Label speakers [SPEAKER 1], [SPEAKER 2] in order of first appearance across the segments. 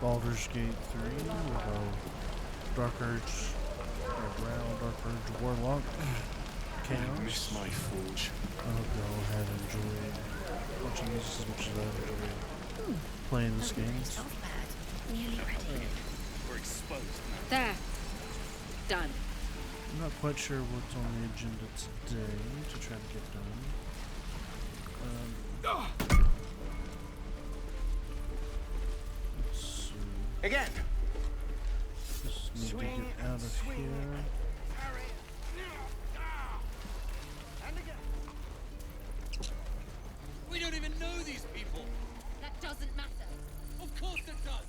[SPEAKER 1] Baldur's Gate 3. We'll go Dark Urge, Brown, Dark Urge, Warlock,
[SPEAKER 2] I miss
[SPEAKER 1] Chaos.
[SPEAKER 2] my forge.
[SPEAKER 1] I hope you all have enjoyed watching this as much as I've enjoyed playing this game.
[SPEAKER 3] Not bad. Nearly ready.
[SPEAKER 2] We're exposed now.
[SPEAKER 3] There. Done.
[SPEAKER 1] I'm not quite sure what's on the agenda today to try to get done. Let's see.
[SPEAKER 2] Again.
[SPEAKER 1] Just need to get out of here.
[SPEAKER 2] We don't even know these people.
[SPEAKER 3] That doesn't matter.
[SPEAKER 2] Of course it does.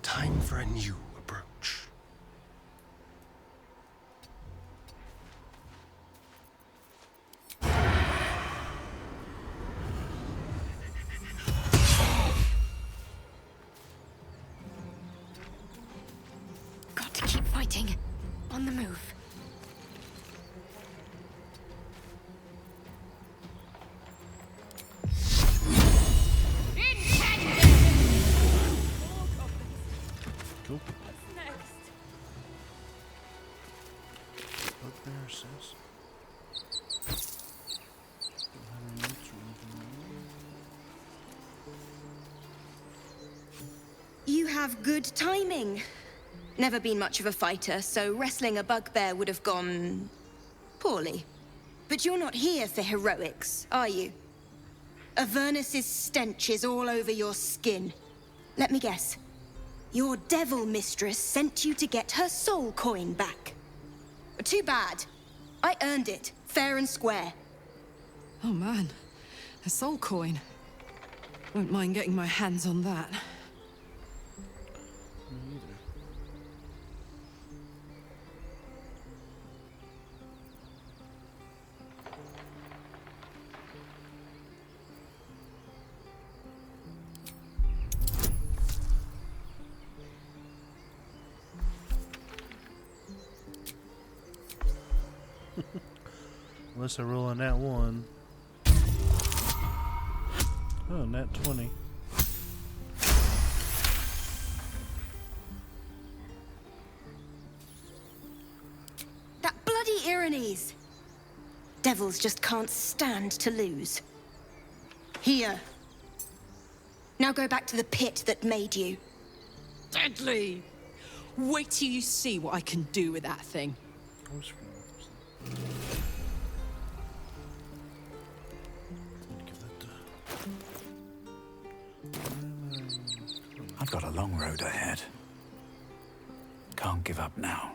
[SPEAKER 2] Time for a new approach.
[SPEAKER 3] Got to keep fighting. On the move.
[SPEAKER 1] Cool. Bugbear says. Don't have any notes or anything.
[SPEAKER 4] You have good timing. Never been much of a fighter, so wrestling a bugbear would have gone poorly. But you're not here for heroics, are you? Avernus's stench is all over your skin. Let me guess. Your devil mistress sent you to get her soul coin back. Too bad. I earned it, fair and square.
[SPEAKER 5] Oh man, a soul coin. Won't mind getting my hands on that.
[SPEAKER 1] Me either. Unless I roll on that one. Oh, nat 20.
[SPEAKER 4] That bloody Irenes! Devils just can't stand to lose. Here. Now go back to the pit that made you.
[SPEAKER 5] Deadly! Wait till you see what I can do with that thing.
[SPEAKER 1] I was forgetting what this
[SPEAKER 6] I've got a long road ahead. Can't give up now.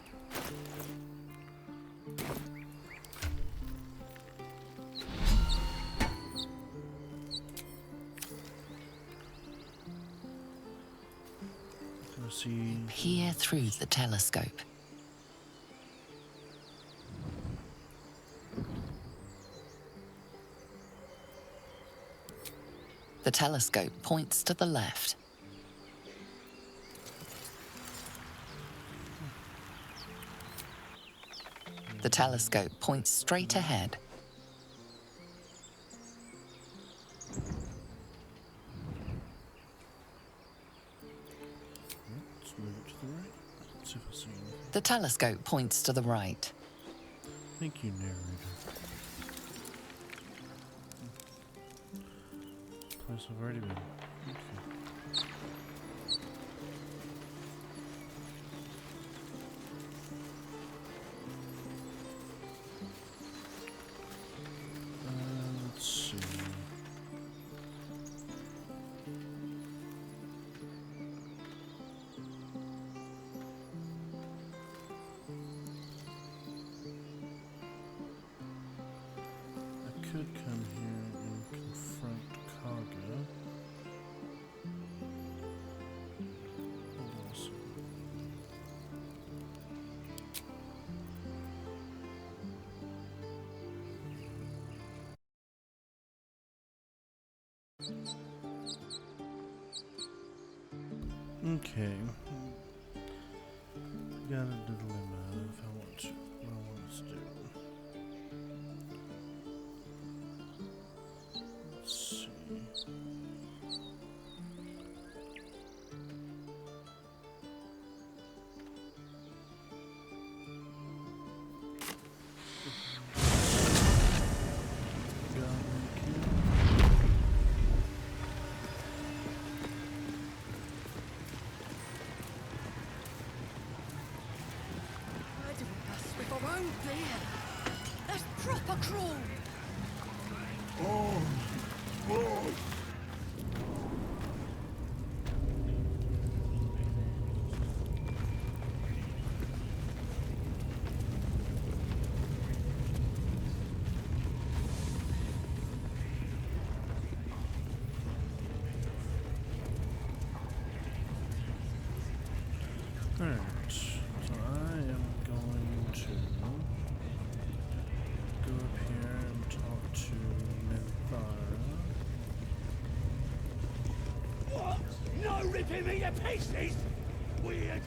[SPEAKER 1] see.
[SPEAKER 7] Peer through the telescope. The telescope points to the left. The telescope points straight ahead.
[SPEAKER 1] Let's move it to the right. Let's see if I see anything.
[SPEAKER 7] The telescope points to the right.
[SPEAKER 1] Thank you, narrator. Place I've already been. Okay. Let's see. I could come here and confirm. Okay. Got a dilemma if I want to. What I want to do. Let's see.
[SPEAKER 5] With our own beer. That's proper cruel.
[SPEAKER 1] Alright, so I am going to go up here and talk to Minthara.
[SPEAKER 2] What? No ripping me to pieces? Weird.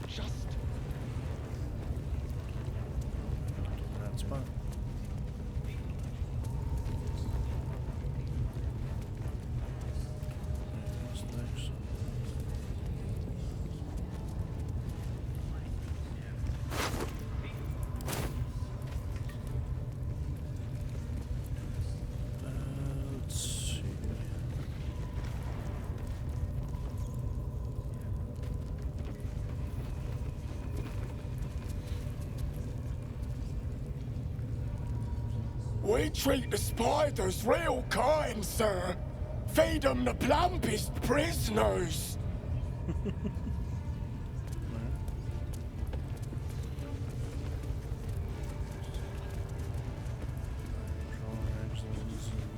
[SPEAKER 2] Just
[SPEAKER 1] That spot. What's next? Let's see.
[SPEAKER 8] We treat the spiders real kind, sir. Feed them the plumpest prisoners.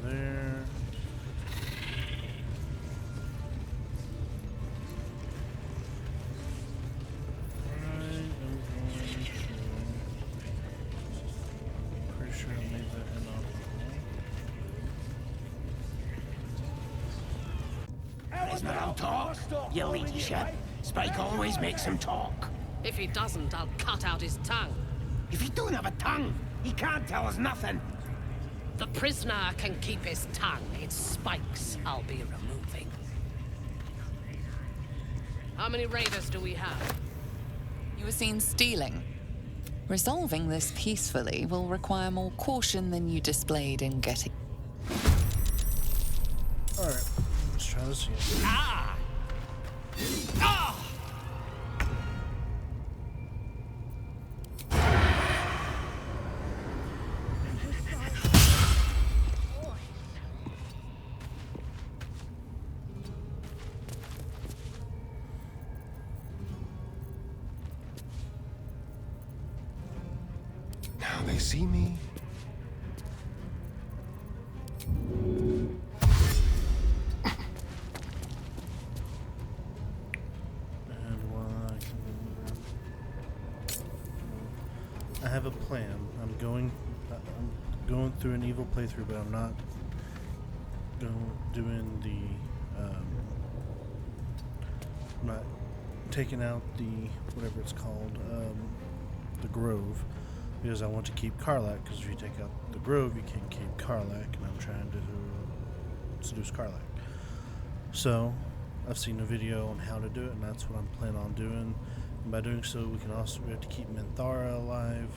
[SPEAKER 1] There. Pretty sure I made that
[SPEAKER 9] There's no talk. Your ladyship. Spike always makes him talk.
[SPEAKER 10] If he doesn't, I'll cut out his tongue.
[SPEAKER 9] If he don't have a tongue, he can't tell us nothing.
[SPEAKER 10] The prisoner can keep his tongue. Its spikes I'll be removing. How many raiders do we have?
[SPEAKER 7] You were seen stealing. Resolving this peacefully will require more caution than you displayed in getting.
[SPEAKER 1] Alright, let's try this again.
[SPEAKER 9] Ah! Ah!
[SPEAKER 8] Now they see me.
[SPEAKER 1] And while I have a plan. I'm going through an evil playthrough, but I'm not doing the I'm not taking out the whatever it's called, the Grove, because I want to keep Karlach. Because if you take out the Grove, you can't keep Karlach, and I'm trying to seduce Karlach. So I've seen a video on how to do it, and that's what I'm planning on doing. And by doing so, we have to keep Minthara alive,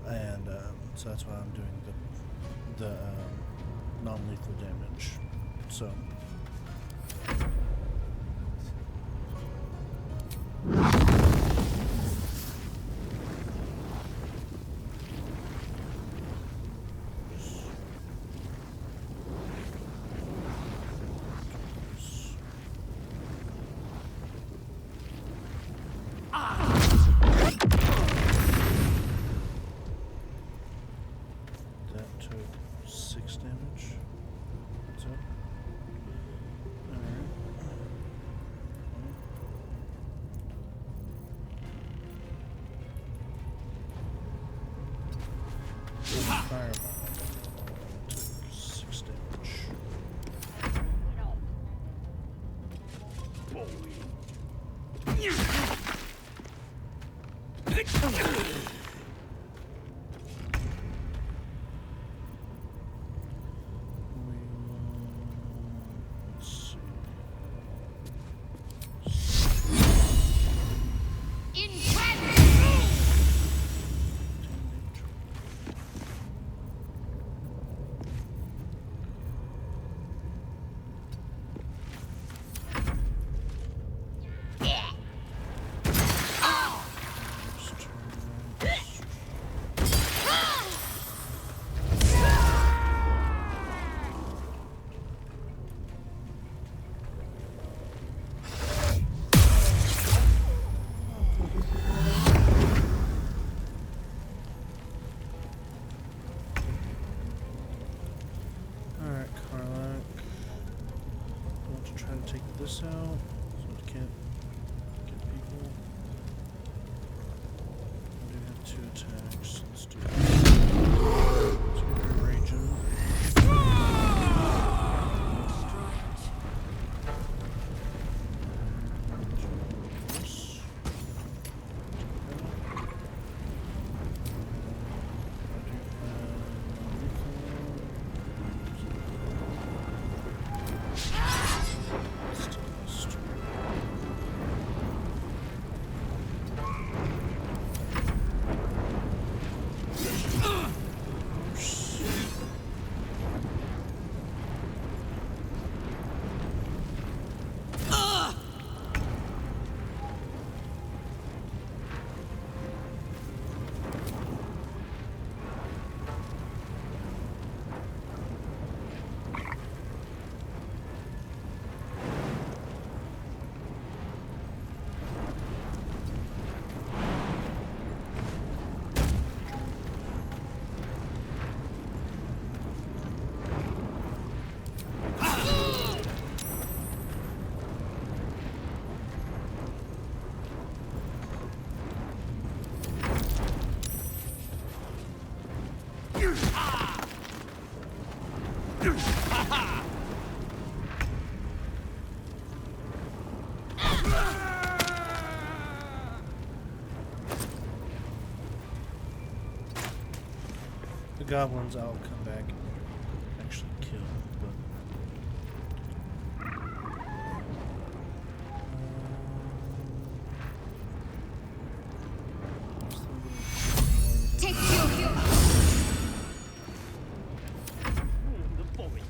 [SPEAKER 1] and so that's why I'm doing the non-lethal damage. So. That took 6 damage. That's it. Alright. Fireball. Took 6 damage. take this out so it can't get people. I do have 2 attacks. Let's do that. Let's get her raging. The goblins I'll come back and actually kill, but
[SPEAKER 3] Take you.
[SPEAKER 2] The boy.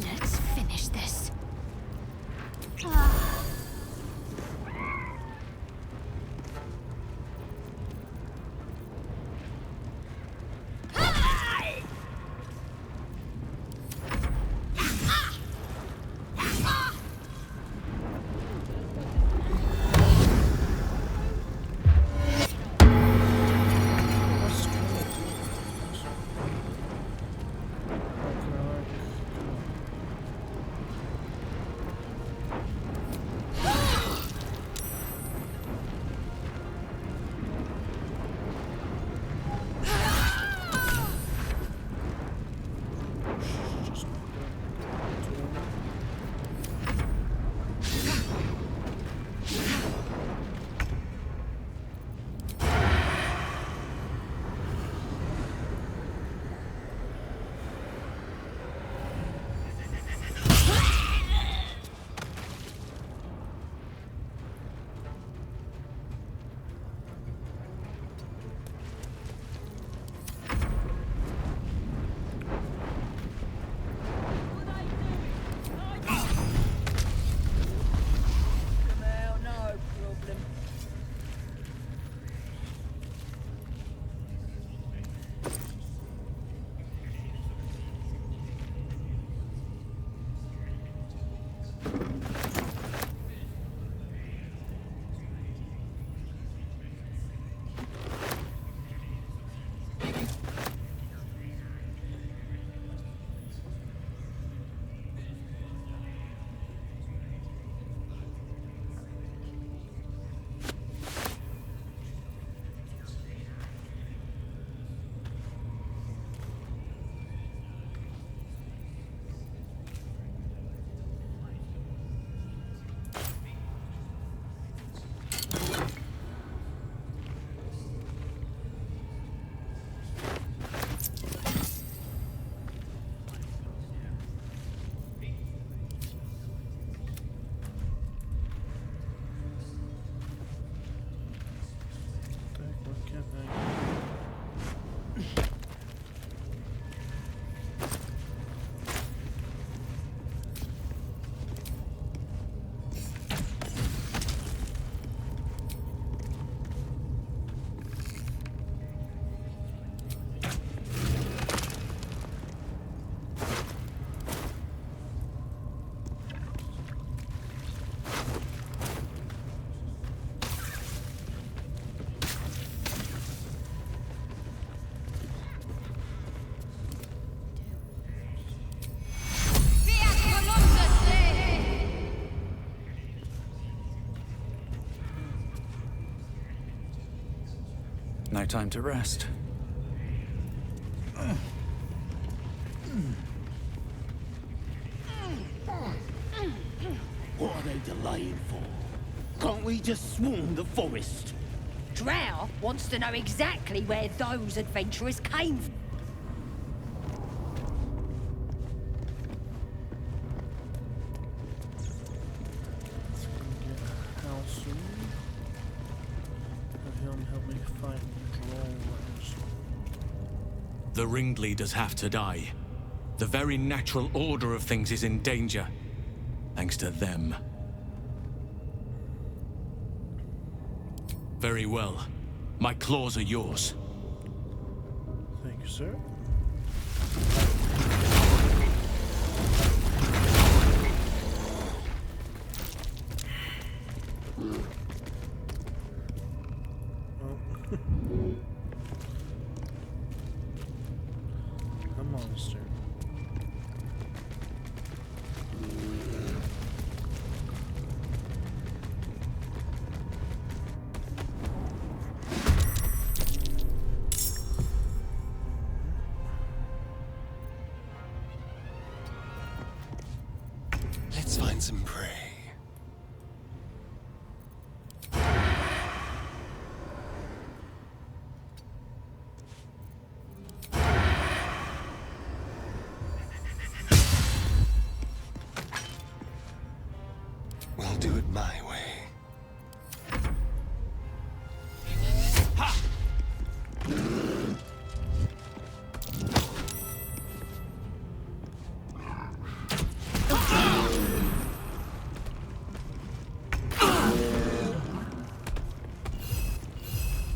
[SPEAKER 3] Let's finish this.
[SPEAKER 6] No time to rest.
[SPEAKER 9] What are they delaying for? Can't we just swarm the forest?
[SPEAKER 11] Drow wants to know exactly where those adventurers came from.
[SPEAKER 1] Let's go get Halsey. Have him help me fight Drollers.
[SPEAKER 12] The ringleaders have to die. The very natural order of things is in danger. Thanks to them. Very well. My claws are yours.
[SPEAKER 1] Thank you, sir. A monster.
[SPEAKER 8] Let's find some prey. We'll do it my way.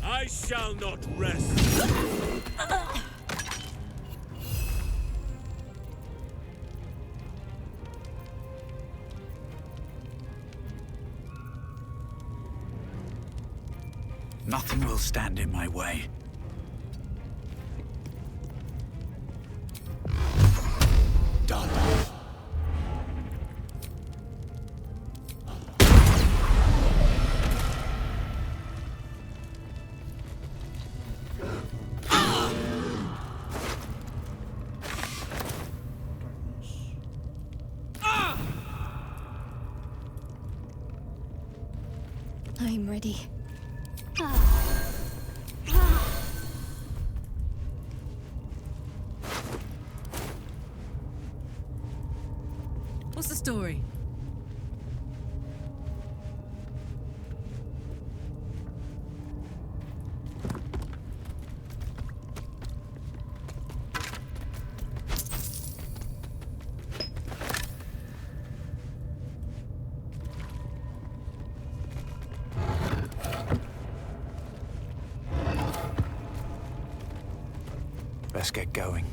[SPEAKER 12] I shall not rest.
[SPEAKER 6] Nothing will stand in my way.
[SPEAKER 8] Done.
[SPEAKER 3] I'm ready.
[SPEAKER 5] What's the story?
[SPEAKER 6] Let's get going.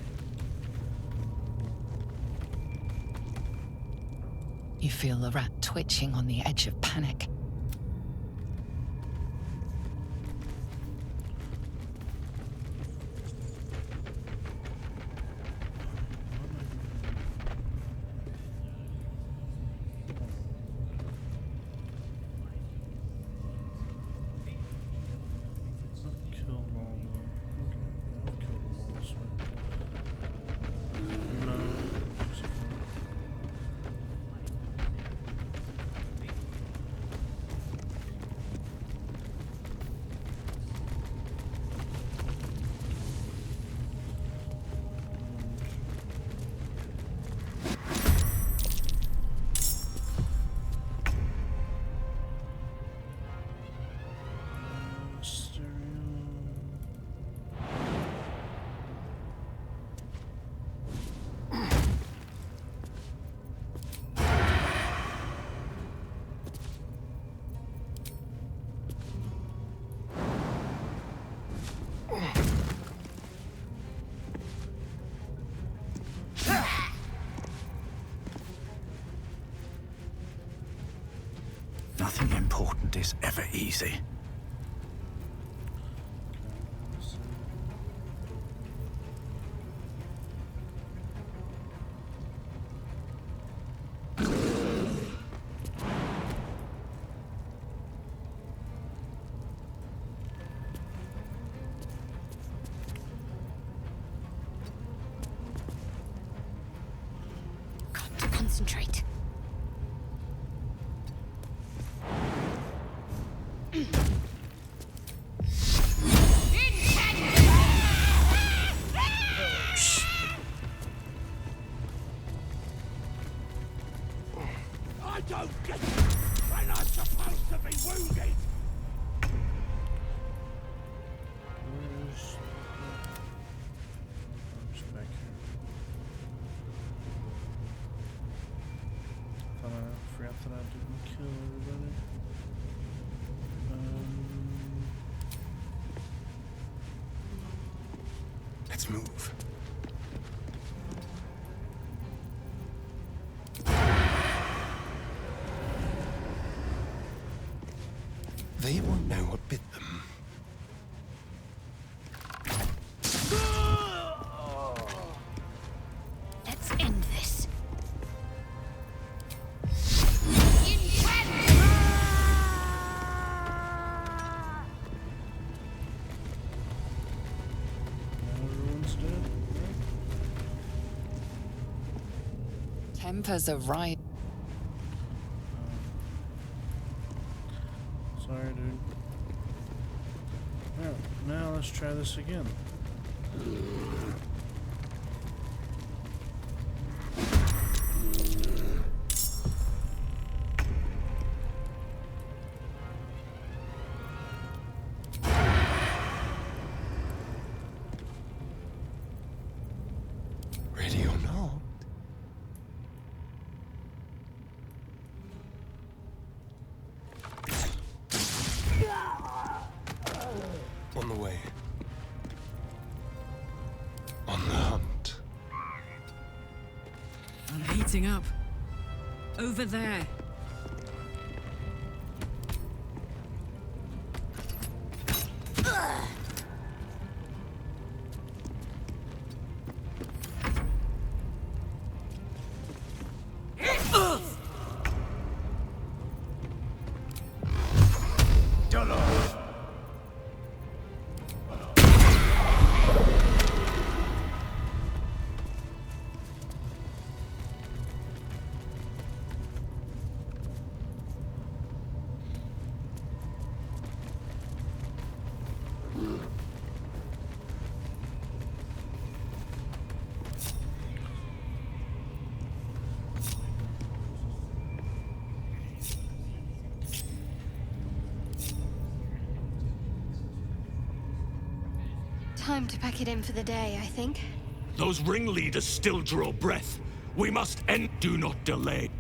[SPEAKER 7] You feel the rat twitching on the edge of panic.
[SPEAKER 1] Killed all the. Okay, I've killed them all this way. No.
[SPEAKER 6] Nothing important is ever easy.
[SPEAKER 3] concentrate.
[SPEAKER 2] I don't get it! We're not supposed to be wounded!
[SPEAKER 1] Where's... Just back here. I forgot that I didn't kill everybody.
[SPEAKER 8] Let's move. They won't know what bit them.
[SPEAKER 3] Let's end this.
[SPEAKER 1] Everyone's dead.
[SPEAKER 7] Tempers are right.
[SPEAKER 1] Sorry, dude. Alright, now let's try this again.
[SPEAKER 8] Ready or not? On the way. On the hunt.
[SPEAKER 5] I'm heating up. Over there.
[SPEAKER 3] Time to pack it in for the day, I think.
[SPEAKER 12] Those ringleaders still draw breath. We must end. Do not delay.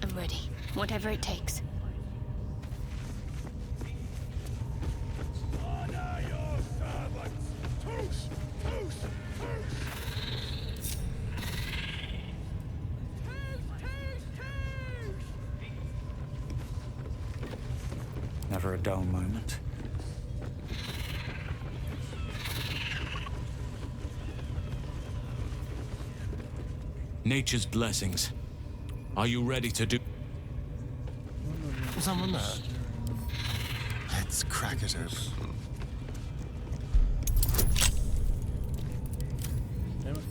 [SPEAKER 3] I'm ready. Whatever it takes.
[SPEAKER 2] Honor your servants! Toast! Toast! Toast!
[SPEAKER 6] Never a dull moment.
[SPEAKER 12] Nature's blessings. Are you ready to do?
[SPEAKER 8] Someone there? Let's crack it open.
[SPEAKER 1] Damn it.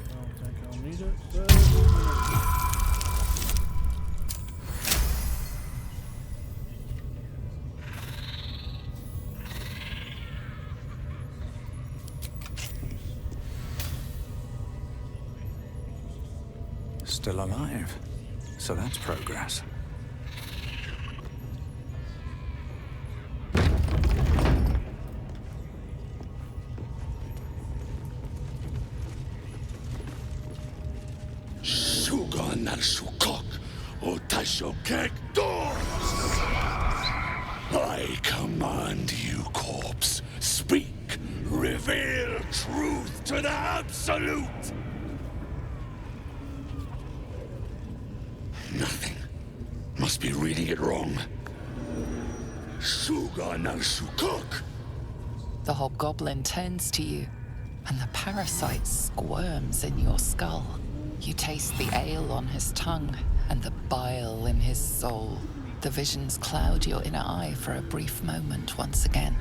[SPEAKER 1] I don't think I'll need it, but...
[SPEAKER 6] Still alive. So that's progress.
[SPEAKER 2] Shugon al Shukok, Otashokek doors! I command you, corpse. Speak. Reveal truth to the Absolute. Nothing. Must be reading it wrong.
[SPEAKER 8] Sugar no sukuk.
[SPEAKER 7] The hobgoblin turns to you, and the parasite squirms in your skull. You taste the ale on his tongue and the bile in his soul. The visions cloud your inner eye for a brief moment once again.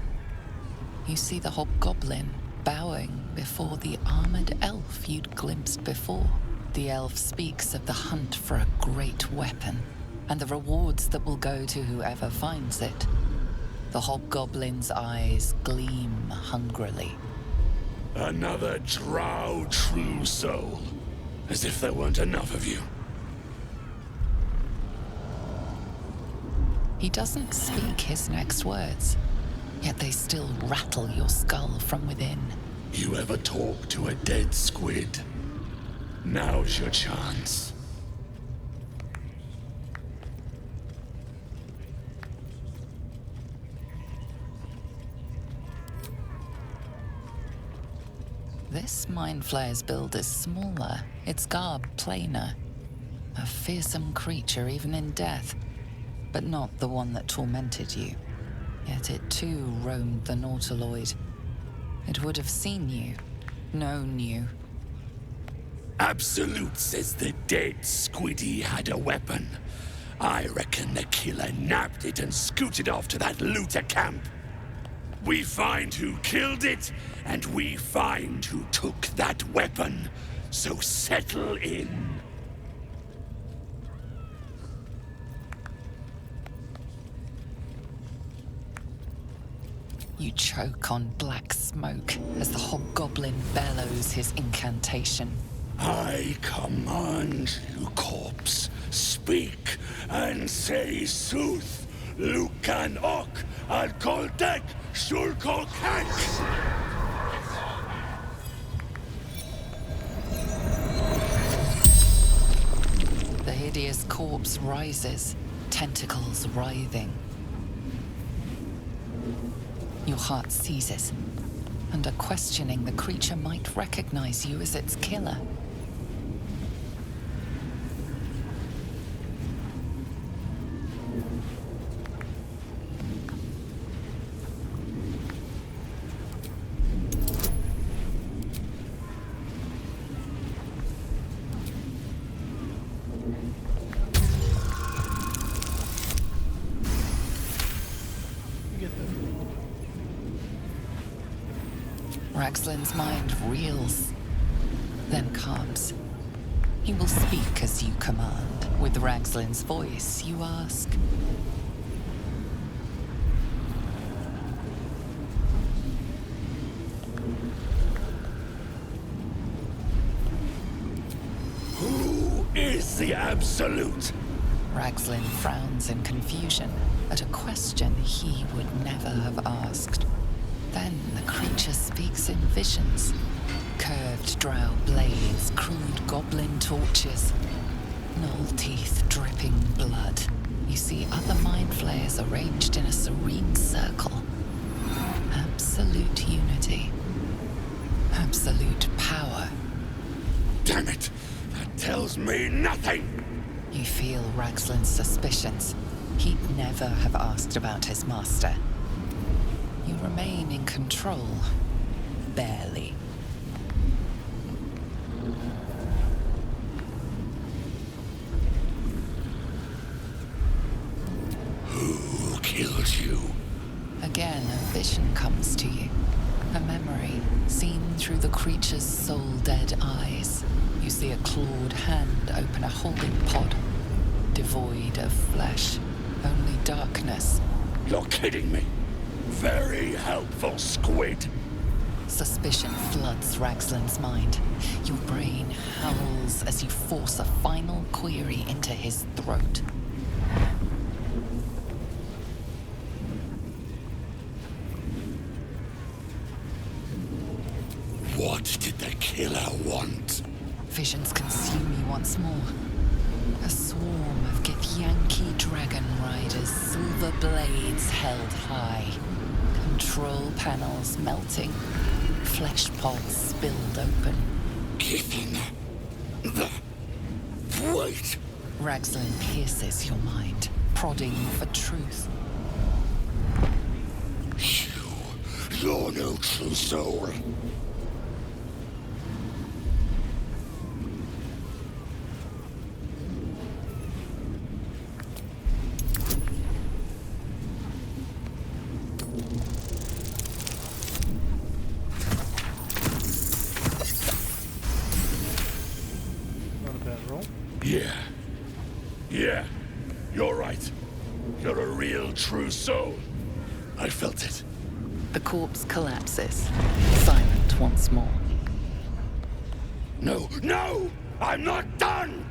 [SPEAKER 7] You see the hobgoblin bowing before the armored elf you'd glimpsed before. The elf speaks of the hunt for a great weapon and the rewards that will go to whoever finds it. The hobgoblin's eyes gleam hungrily.
[SPEAKER 8] Another drow true soul. As if there weren't enough of you.
[SPEAKER 7] He doesn't speak his next words, yet they still rattle your skull from within.
[SPEAKER 8] You ever talk to a dead squid? Now's your chance.
[SPEAKER 7] This Mind Flayer's build is smaller, its garb plainer. A fearsome creature even in death, but not the one that tormented you. Yet it too roamed the Nautiloid. It would have seen you, known you.
[SPEAKER 8] Absolute says the dead squiddy had a weapon. I reckon the killer nabbed it and scooted off to that looter camp. We find who killed it, and we find who took that weapon. So settle in.
[SPEAKER 7] You choke on black smoke as the hobgoblin bellows his incantation.
[SPEAKER 8] I command you, corpse, speak and say sooth. Lucan ok al koldek shulko kank.
[SPEAKER 7] The hideous corpse rises, tentacles writhing. Your heart seizes. Under questioning, the creature might recognize you as its killer. Raxlin's mind reels, then calms. He will speak as you command. With Raxlin's voice, you ask.
[SPEAKER 8] Who is the Absolute?
[SPEAKER 7] Raxlin frowns in confusion at a question he would never have asked. Then the creature speaks in visions. Curved drow blades, crude goblin torches, gnoll teeth dripping blood. You see other mind flayers arranged in a serene circle. Absolute unity. Absolute power.
[SPEAKER 8] Damn it! That tells me nothing!
[SPEAKER 7] You feel Raxlin's suspicions. He'd never have asked about his master. You remain in control. Barely.
[SPEAKER 8] Who killed you?
[SPEAKER 7] Again, a vision comes to you. A memory, seen through the creature's soul-dead eyes. You see a clawed hand open a holding pod. Devoid of flesh. Only darkness.
[SPEAKER 8] You're kidding me. Very helpful, squid.
[SPEAKER 7] Suspicion floods Raxlin's mind. Your brain howls as you force a final query into his throat.
[SPEAKER 8] What did the killer want?
[SPEAKER 7] Visions consume you once more. A swarm of Githyanki dragon riders, silver blades held high. Control panels melting, flesh pods spilled open.
[SPEAKER 8] Githin. Wait!
[SPEAKER 7] Raxlin pierces your mind, prodding for truth.
[SPEAKER 8] You're no true soul.
[SPEAKER 1] Not a bad roll.
[SPEAKER 8] Yeah, you're right. You're a real true soul. I felt it.
[SPEAKER 7] The corpse collapses, silent once more.
[SPEAKER 8] No! I'm not done!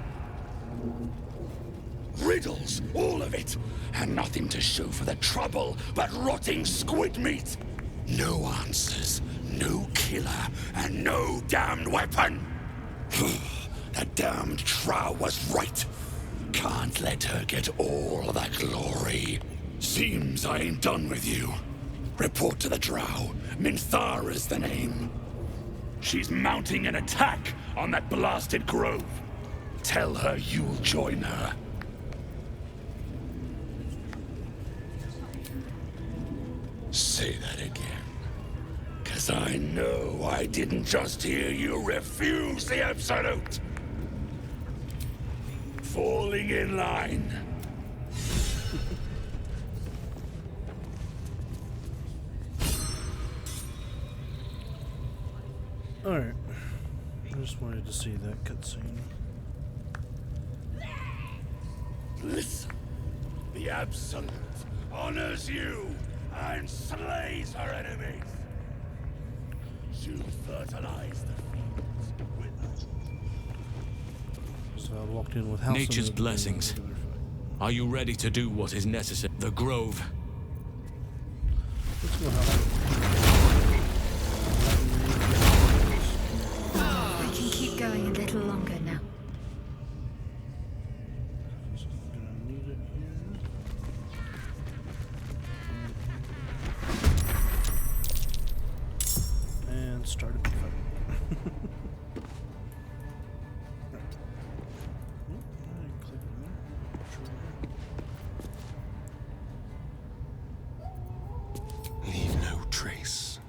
[SPEAKER 8] Riddles, all of it, and nothing to show for the trouble but rotting squid meat. No answers, no killer, and no damned weapon. That damned Trow was right. Can't let her get all that glory. Seems I ain't done with you. Report to the Drow. Minthara's the name. She's mounting an attack on that blasted grove. Tell her you'll join her. Say that again. 'Cause I know I didn't just hear you refuse the Absolute. Falling in line.
[SPEAKER 1] Alright. I just wanted to see that cutscene.
[SPEAKER 8] Listen. The Absolute honors you and slays her enemies. She'll fertilize the fields with
[SPEAKER 1] So I walked in with house.
[SPEAKER 12] Nature's blessings. Are you ready to do what is necessary? The Grove.
[SPEAKER 1] Let's go house.
[SPEAKER 3] We can keep going a little longer now.
[SPEAKER 1] Gonna need it here. And start a big fight.
[SPEAKER 13] Leave no trace.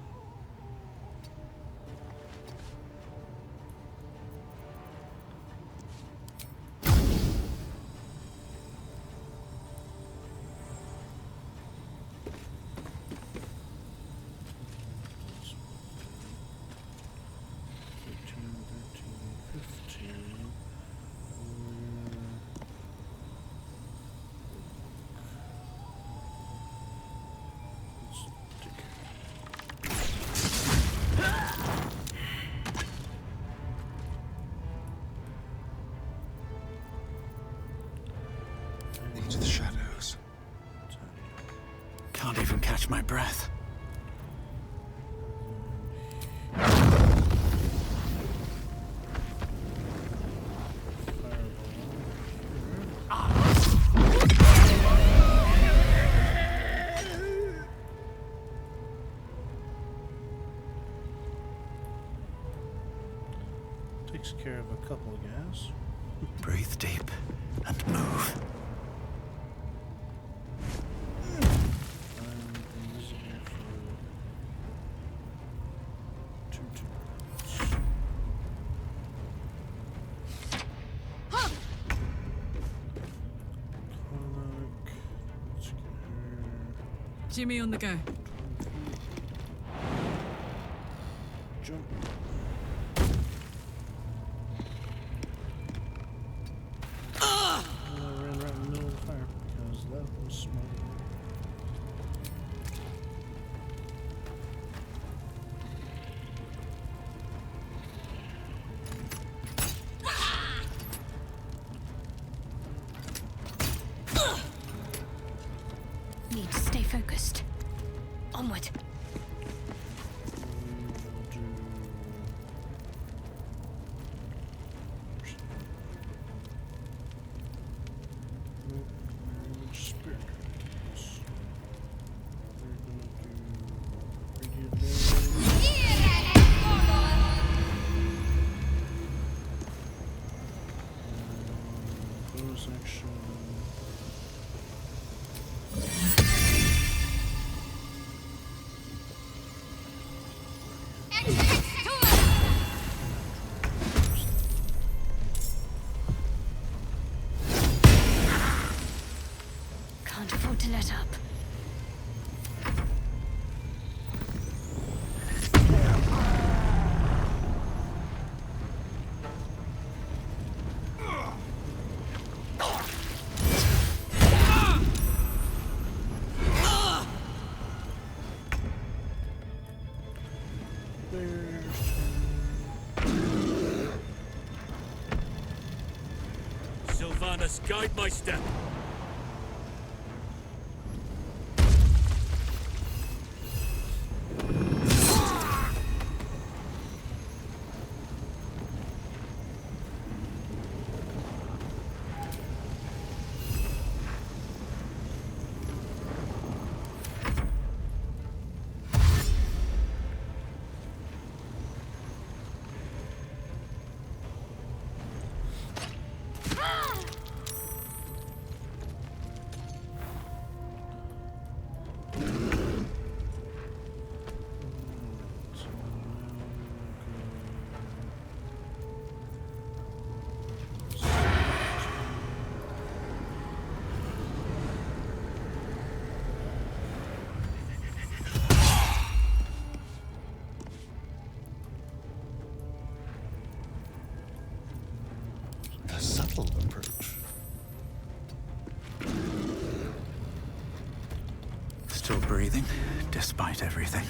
[SPEAKER 13] Into the shadows.
[SPEAKER 6] Can't even catch my breath.
[SPEAKER 1] Takes care of a couple of guys.
[SPEAKER 6] Breathe deep and move.
[SPEAKER 1] I'm invisible for 2 turns. Karlach, let's get her.
[SPEAKER 5] Jimmy on the go.
[SPEAKER 1] Jump. And I ran right in the middle of the fire because that was smart.
[SPEAKER 3] Need to stay focused. Onward.
[SPEAKER 1] Bonus action.
[SPEAKER 3] Can't afford to let up.
[SPEAKER 8] Sylvanas, guide my step.
[SPEAKER 13] A subtle approach.
[SPEAKER 6] Still breathing, despite everything.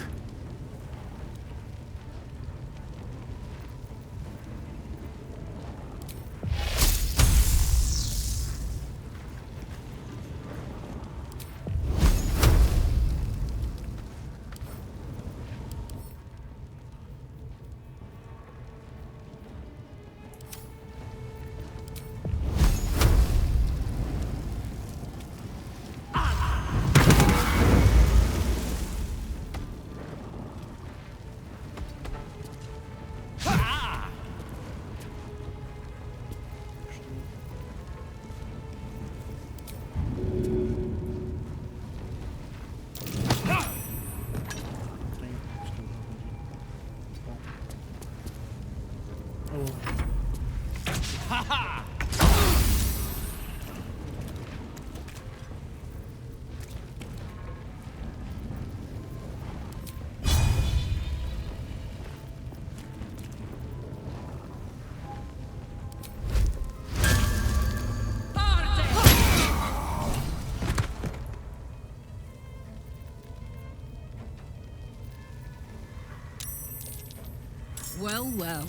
[SPEAKER 5] Well, well.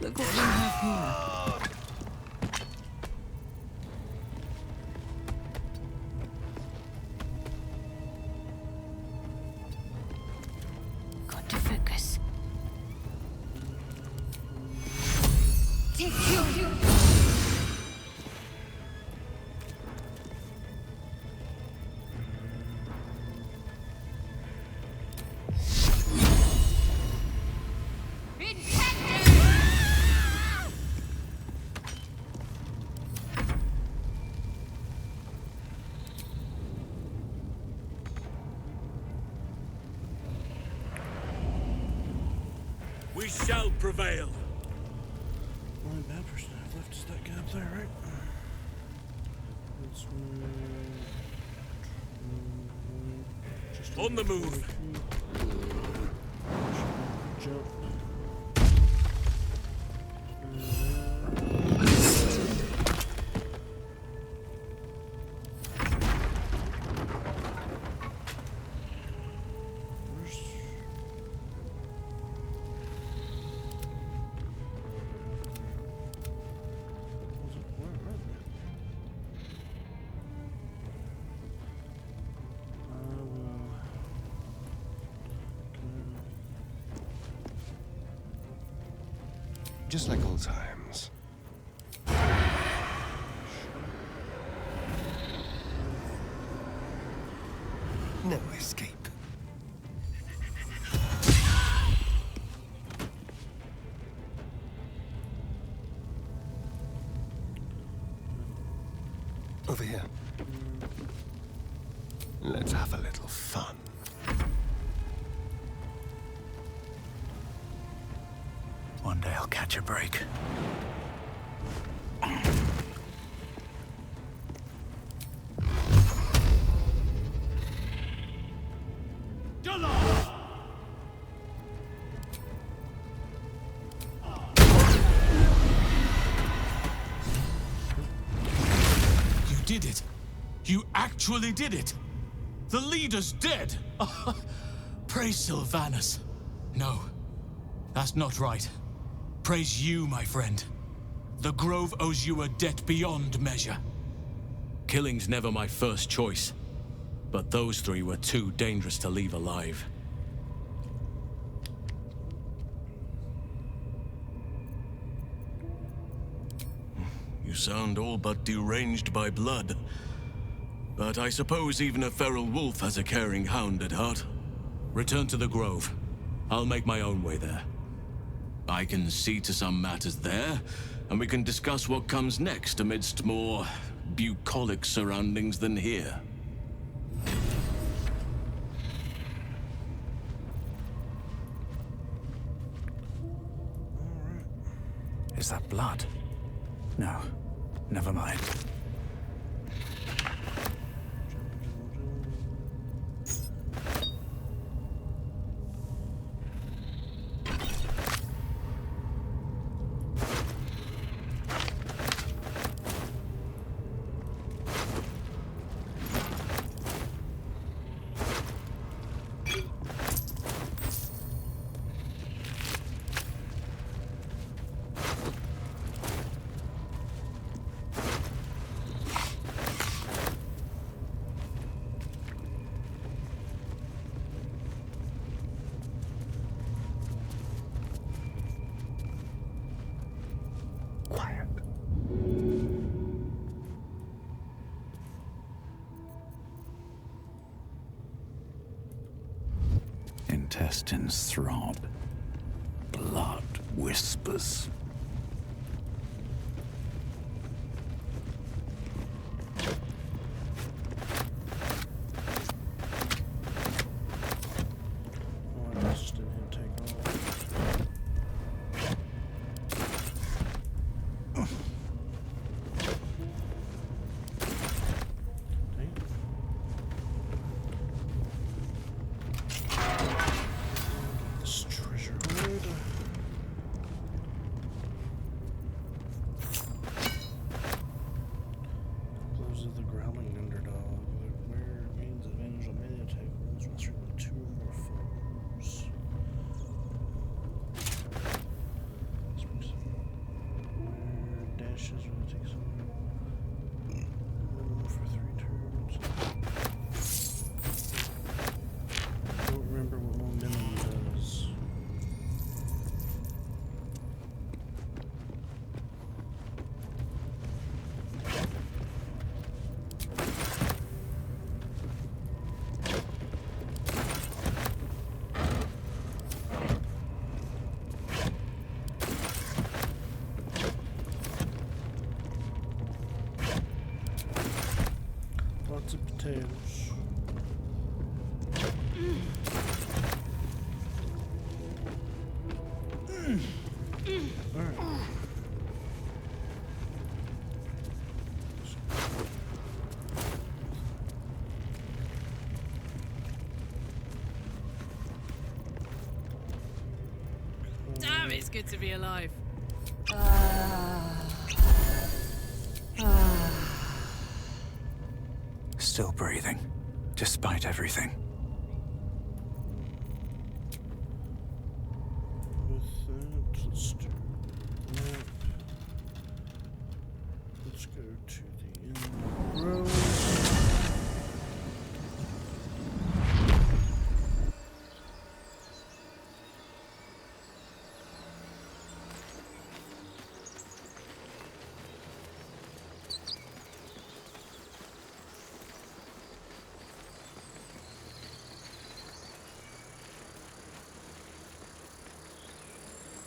[SPEAKER 5] Look what we have here.
[SPEAKER 3] Got to focus.
[SPEAKER 8] We shall prevail.
[SPEAKER 1] Only bad person I've left is that guy up there, right? Let's just
[SPEAKER 8] On the move.
[SPEAKER 1] Jump.
[SPEAKER 13] Just like old times. No escape. Over here. Let's have a little fun.
[SPEAKER 6] One day I'll catch a break.
[SPEAKER 12] did it. You actually did it. The leader's dead. Praise Sylvanus. No, that's not right. Praise you, my friend. The Grove owes you a debt beyond measure. Killing's never my first choice, but those three were too dangerous to leave alive.
[SPEAKER 14] You sound all but deranged by blood. But I suppose even a feral wolf has a caring hound at heart.
[SPEAKER 12] Return to the Grove. I'll make my own way there.
[SPEAKER 14] I can see to some matters there, and we can discuss what comes next amidst more bucolic surroundings than here.
[SPEAKER 6] Is that blood? No, never mind. Intestines throb. Blood whispers.
[SPEAKER 1] Lots of potatoes. Alright.
[SPEAKER 5] Damn, it's good to be alive.
[SPEAKER 6] Still breathing, despite everything.
[SPEAKER 1] With that, let's do that. Let's go to the end of the road.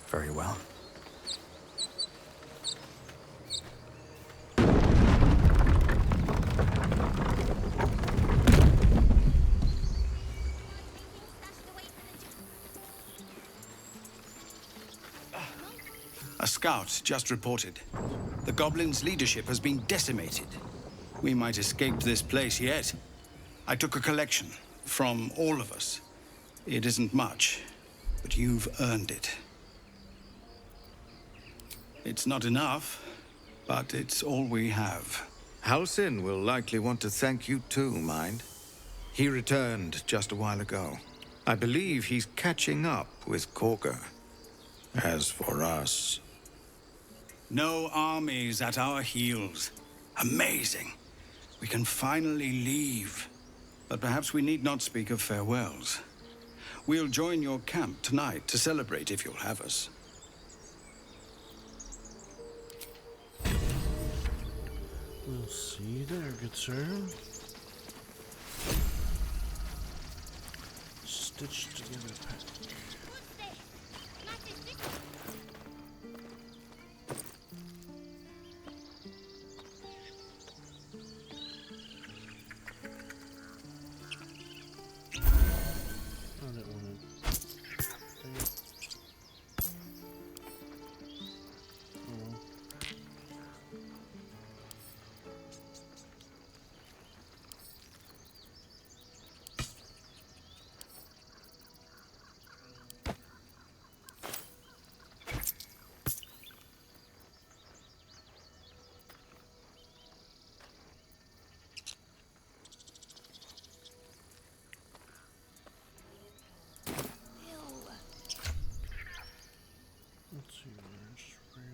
[SPEAKER 6] Very well.
[SPEAKER 15] A scout just reported. The goblins' leadership has been decimated. We might escape this place yet. I took a collection from all of us. It isn't much, but you've earned it. It's not enough, but it's all we have.
[SPEAKER 16] Halsin will likely want to thank you too, mind. He returned just a while ago. I believe he's catching up with Corker. As for us...
[SPEAKER 15] No armies at our heels. Amazing. We can finally leave. But perhaps we need not speak of farewells. We'll join your camp tonight to celebrate if you'll have us.
[SPEAKER 1] We'll see there, good sir. Stitched together pack. I didn't want to. Let's see, there's regular.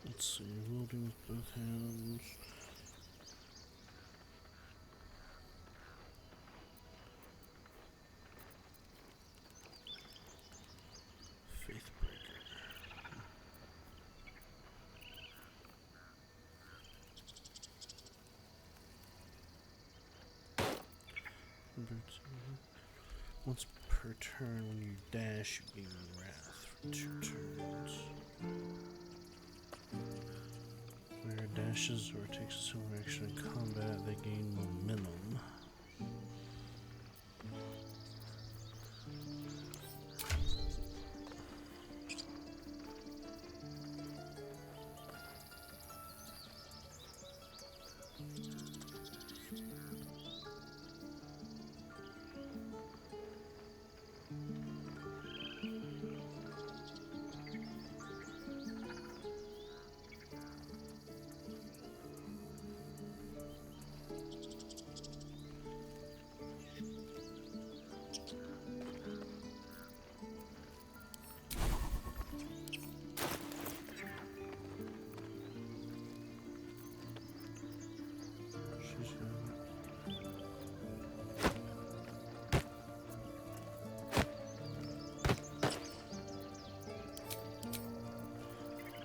[SPEAKER 1] Let's see, wielding with both hands. Faithbreaker. Once per turn, when you dash, you gain wrath for 2 turns. Where it dashes or takes a similar action in combat, they gain momentum.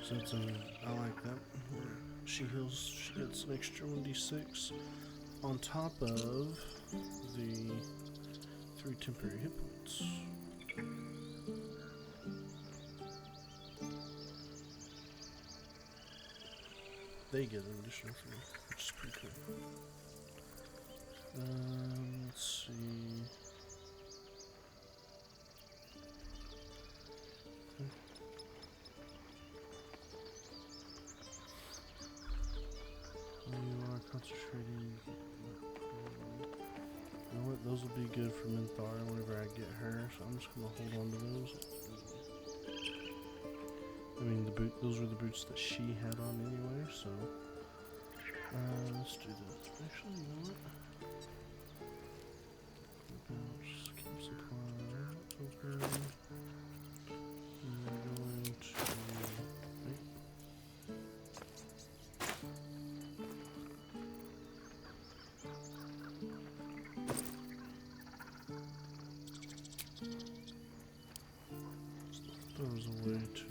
[SPEAKER 1] So it's I like that. She heals, she gets an extra 1d6 on top of the 3 temporary hit points. They get an additional 3, which is pretty cool. Let's see. You are concentrating. You know what? Those will be good for Minthara whenever I get her, so I'm just gonna hold on to those. I mean, those were the boots that she had on anyway, so let's do this. Actually, you know what? Just keep supply. Token. And we're going to. Wait. There was a way to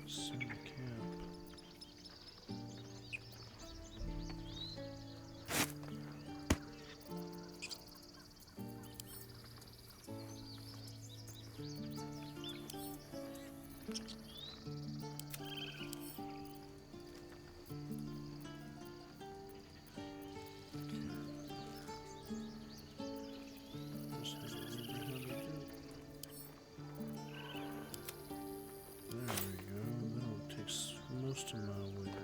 [SPEAKER 1] send a camp. most of my way down.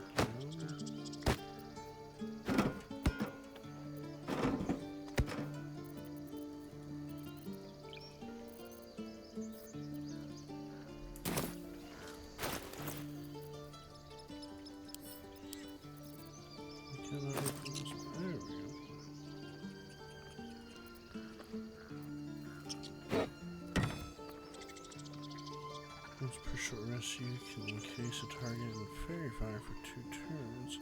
[SPEAKER 1] Once per short rest, you can encase a target in fairy fire for 2 turns.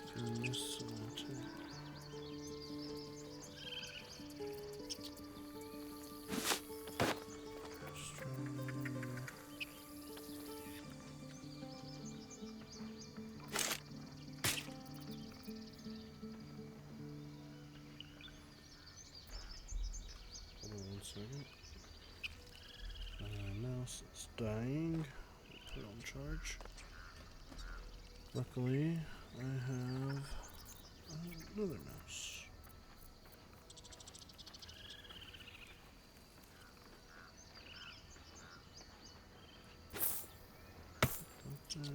[SPEAKER 1] If you miss an attack. Hold on 1 second. Mouse is dying. Put it on charge. Luckily, I have another mouse. And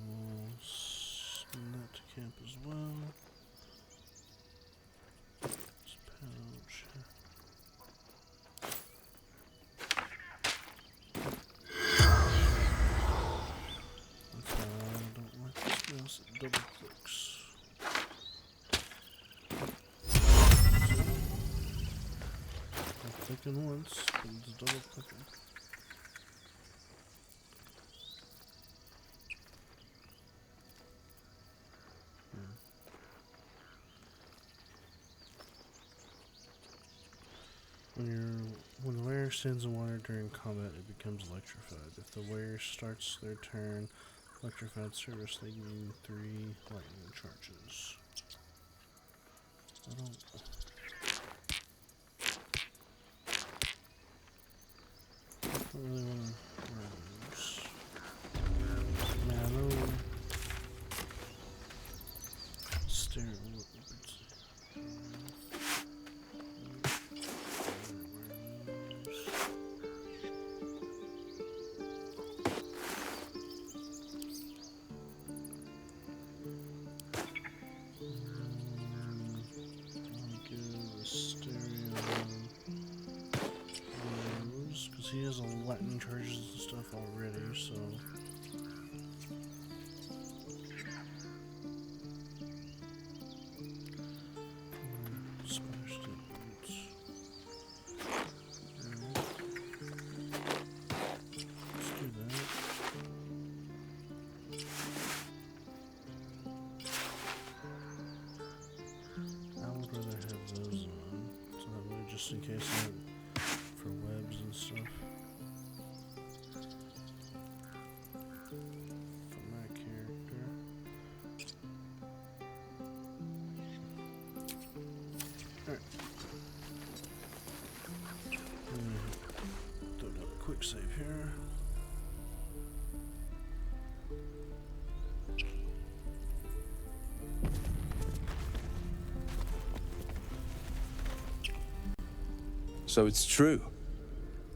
[SPEAKER 1] we'll send that to camp as well. This pouch. That's why I don't like this mouse, it double clicks. I'm clicking once, but it's double clicking. When the warrior stands in water during combat, it becomes electrified. If the warrior starts their turn electrified service, they gain 3 lightning charges. I don't really want to wear those. I mean, I know he has a lightning charges and stuff already, so spider stick boots. Let's do that. I would rather have those on, so that way just in case for webs and stuff. For my character. Alright. Throw down a quick save here.
[SPEAKER 17] So it's true.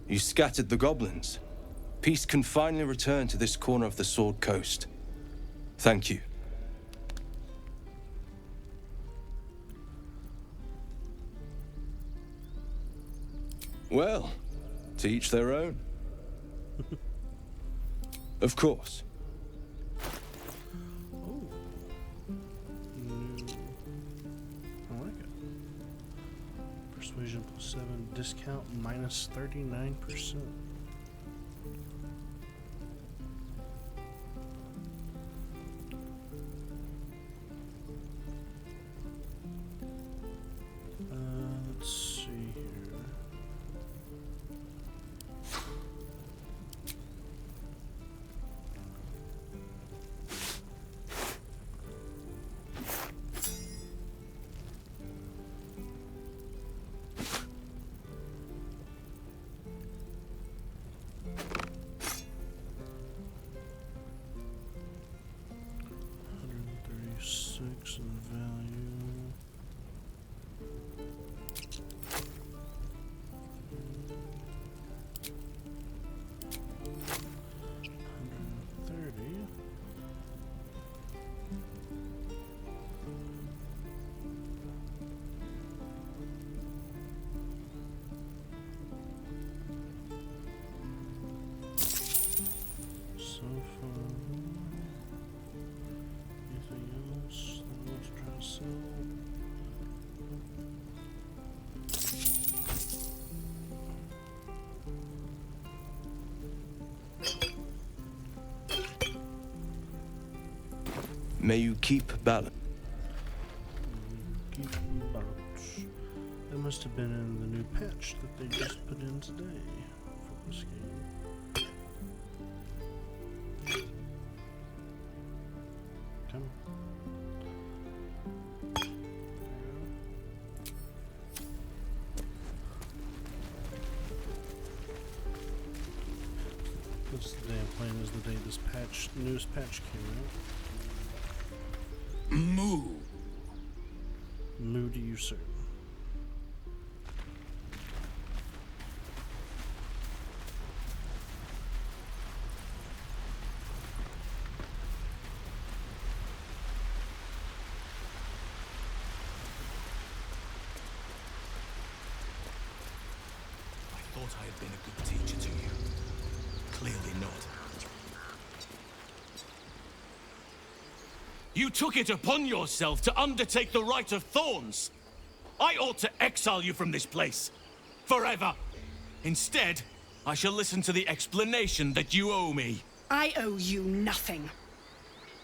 [SPEAKER 17] You scattered the goblins. Peace can finally return to this corner of the Sword Coast. Thank you. Well, to each their own. Of course.
[SPEAKER 1] I like it. Persuasion +7, discount -39%. Let's see here.
[SPEAKER 17] May you keep balance.
[SPEAKER 1] Keep balance. That must have been in the new patch that they just put in today for this game. Come on. This damn plane is the day this newest patch came out.
[SPEAKER 8] Moo.
[SPEAKER 1] Moo to you, sir.
[SPEAKER 12] I thought I had been a good teacher to you. Clearly not. You took it upon yourself to undertake the Rite of Thorns. I ought to exile you from this place. Forever. Instead, I shall listen to the explanation that you owe me.
[SPEAKER 11] I owe you nothing.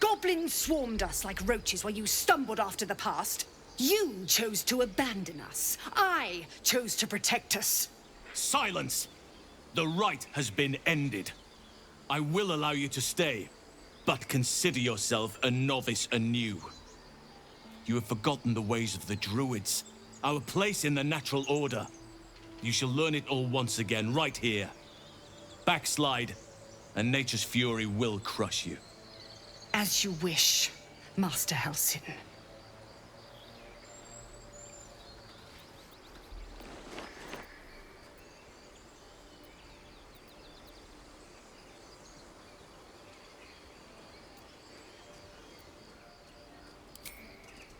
[SPEAKER 11] Goblins swarmed us like roaches while you stumbled after the past. You chose to abandon us. I chose to protect us.
[SPEAKER 12] Silence! The rite has been ended. I will allow you to stay, but consider yourself a novice anew. You have forgotten the ways of the druids, our place in the natural order. You shall learn it all once again, right here. Backslide, and nature's fury will crush you.
[SPEAKER 11] As you wish, Master Halsin.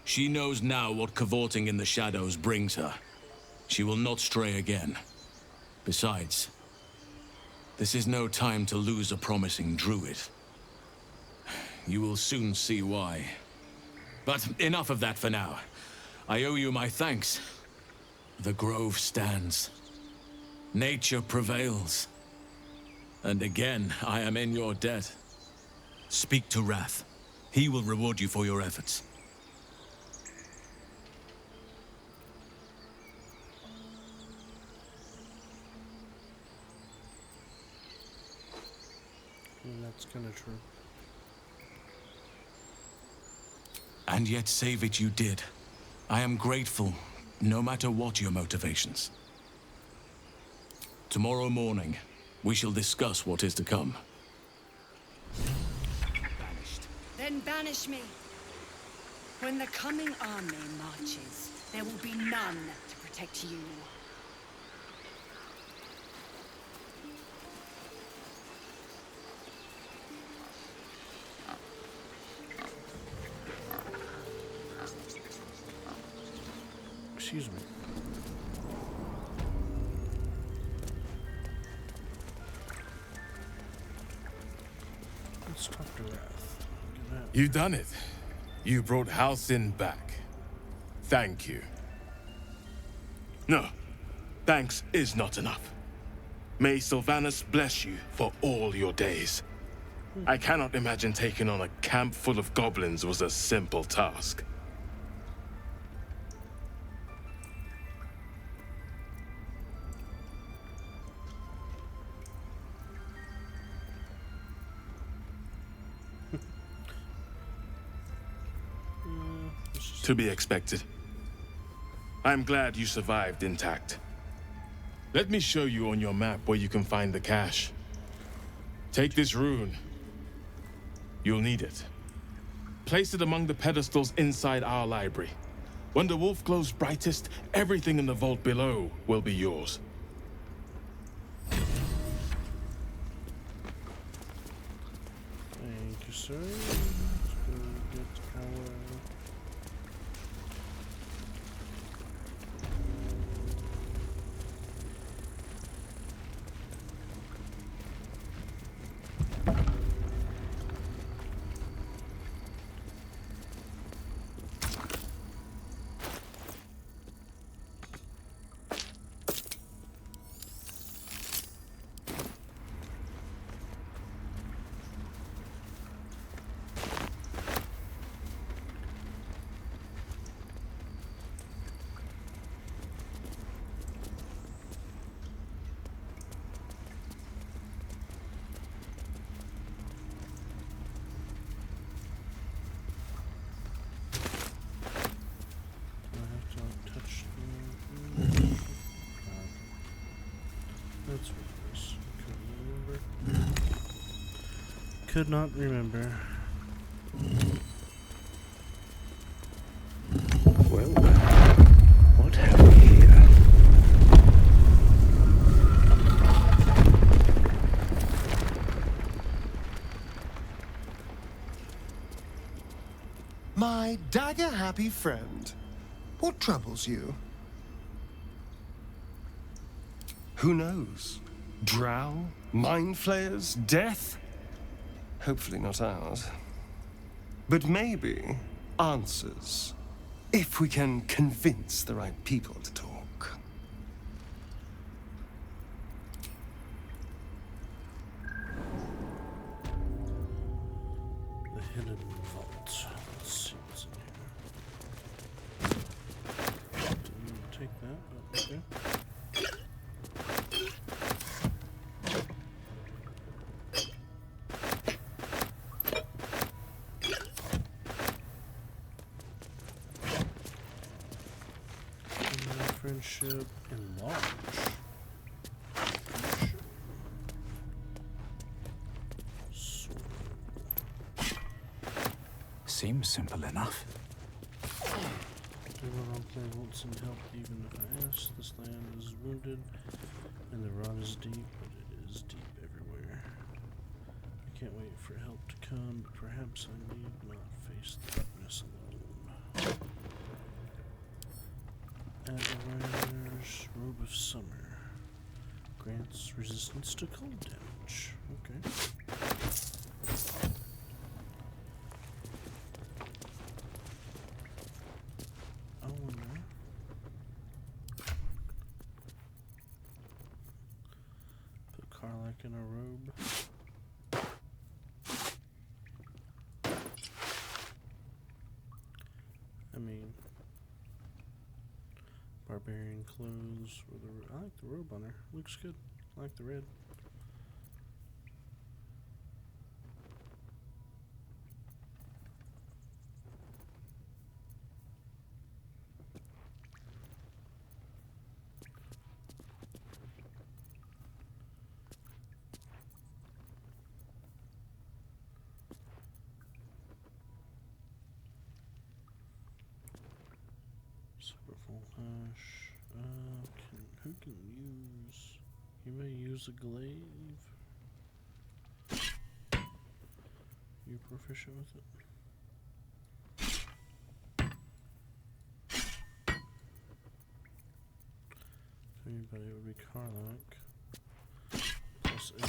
[SPEAKER 12] She knows now what cavorting in the shadows brings her. She will not stray again. Besides, this is no time to lose a promising druid. You will soon see why. But enough of that for now. I owe you my thanks. The grove stands. Nature prevails. And again, I am in your debt. Speak to Wrath. He will reward you for your efforts.
[SPEAKER 1] That's kind of true.
[SPEAKER 12] And yet save it you did. I am grateful, no matter what your motivations. Tomorrow morning, we shall discuss what is to come.
[SPEAKER 11] Banished. Then banish me. When the coming army marches, there will be none to protect you.
[SPEAKER 1] Excuse me. Let's talk to Wrath.
[SPEAKER 18] You done it. You brought Halsin back. Thank you. No, thanks is not enough. May Sylvanus bless you for all your days. I cannot imagine taking on a camp full of goblins was a simple task. To be expected. I'm glad you survived intact. Let me show you on your map where you can find the cache. Take this rune. You'll need it. Place it among the pedestals inside our library. When the wolf glows brightest, everything in the vault below will be yours.
[SPEAKER 1] Thank you, sir. Let's go get our... that's what it is. Couldn't remember. Could not remember.
[SPEAKER 6] Well, what have we here?
[SPEAKER 13] My dagger-happy friend, what troubles you? Who knows? Drow? Mind flayers? Death? Hopefully not ours. But maybe answers. If we can convince the right people to talk.
[SPEAKER 1] The hidden vault. Let's see what's in here. Didn't take that, but okay. Friendship enlarge.
[SPEAKER 6] Seems simple enough.
[SPEAKER 1] Everyone on planet wants some help even if I ask. This land is wounded and the rot is deep, but it is deep everywhere. I can't wait for help to come, but perhaps I need not face the darkness alone. Admirer's Robe of Summer grants resistance to cold damage. Okay. I wonder. Put Karlach in a robe. I mean, barbarian clothes with I like the robe on her. Looks good. I like the red. Superfull hash. Who can use? You may use a glaive. You proficient with it? If anybody, it would be Karlach. Plus 8.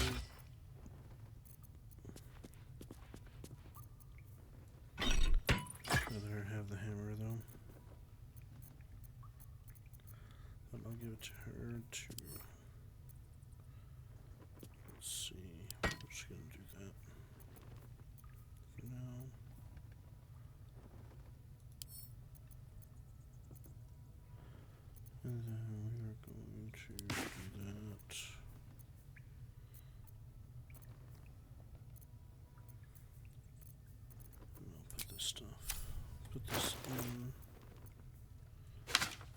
[SPEAKER 1] I'd rather have the hammer though. But I'll give it to her too. Let's see. I'm just gonna do that for now. And then we are going to do that. And I'll put this stuff. Put this in.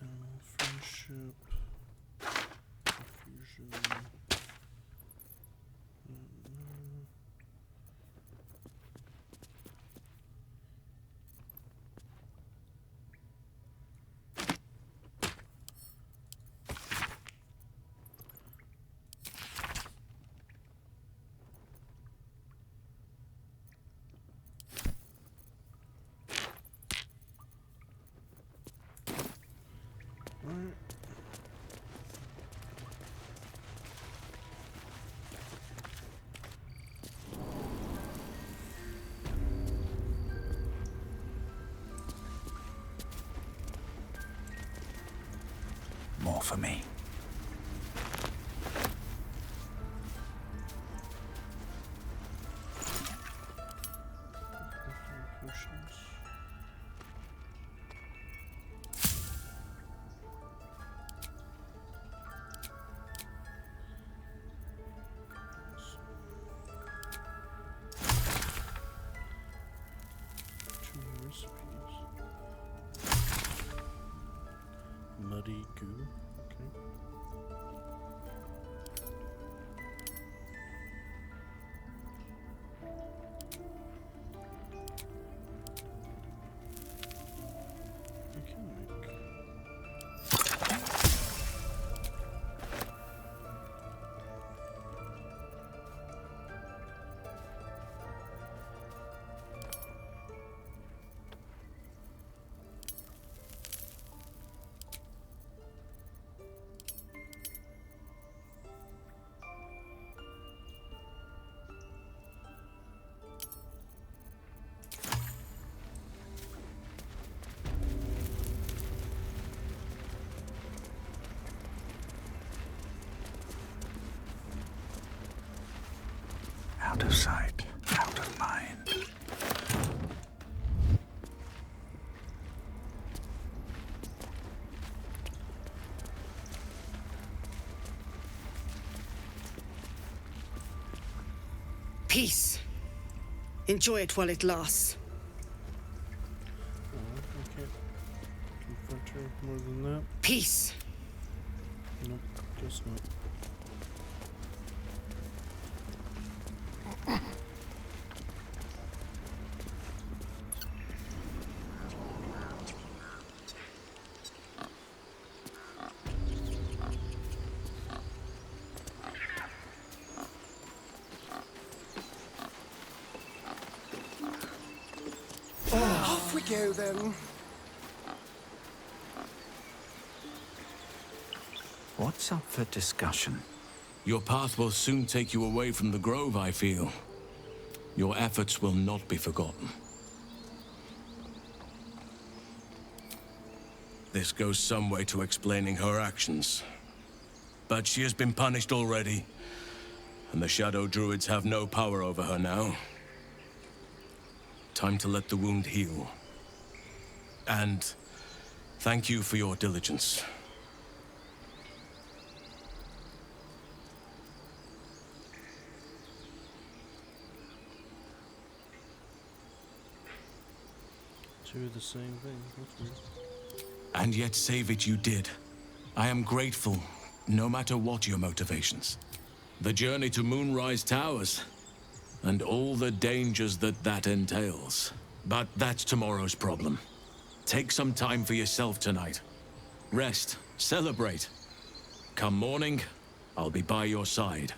[SPEAKER 1] Animal friendship. Fusion. Alright.
[SPEAKER 6] More for me.
[SPEAKER 1] Potions. Two recipes. Muddy goo. Okay.
[SPEAKER 6] of sight, out of mind.
[SPEAKER 11] Peace. Enjoy it while it lasts.
[SPEAKER 1] I can't confront her more than that.
[SPEAKER 11] Peace.
[SPEAKER 1] Nope, guess not.
[SPEAKER 13] Off we go then.
[SPEAKER 6] What's up for discussion?
[SPEAKER 14] Your path will soon take you away from the grove, I feel. Your efforts will not be forgotten. This goes some way to explaining her actions. But she has been punished already, and the Shadow Druids have no power over her now. Time to let the wound heal. And thank you for your diligence.
[SPEAKER 1] Two of the same thing. That's weird.
[SPEAKER 14] And yet save it you did. I am grateful, no matter what your motivations. The journey to Moonrise Towers, and all the dangers that entails. But that's tomorrow's problem. Take some time for yourself tonight. Rest, celebrate. Come morning, I'll be by your side.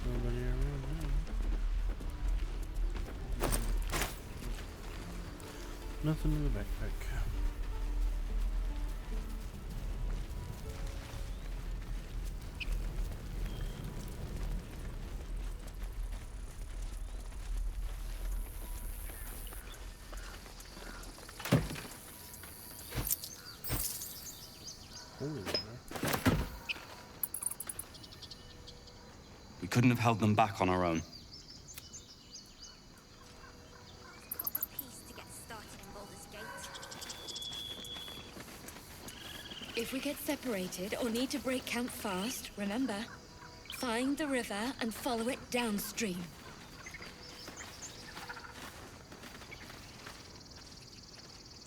[SPEAKER 1] Nobody around now. Nothing in the backpack. Holy water.
[SPEAKER 19] We couldn't have held them back on our own.
[SPEAKER 3] If we get separated or need to break camp fast, remember, find the river and follow it downstream.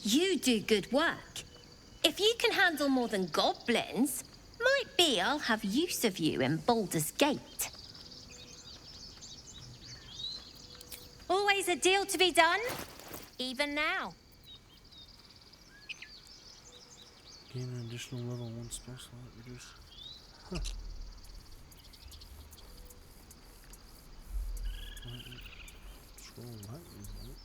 [SPEAKER 20] You do good work. If you can handle more than goblins, might be I'll have use of you in Baldur's Gate. Always a deal to be done, even now.
[SPEAKER 1] Gain an additional level 1 spell slot reduce. Huh. Scroll lightning bolt.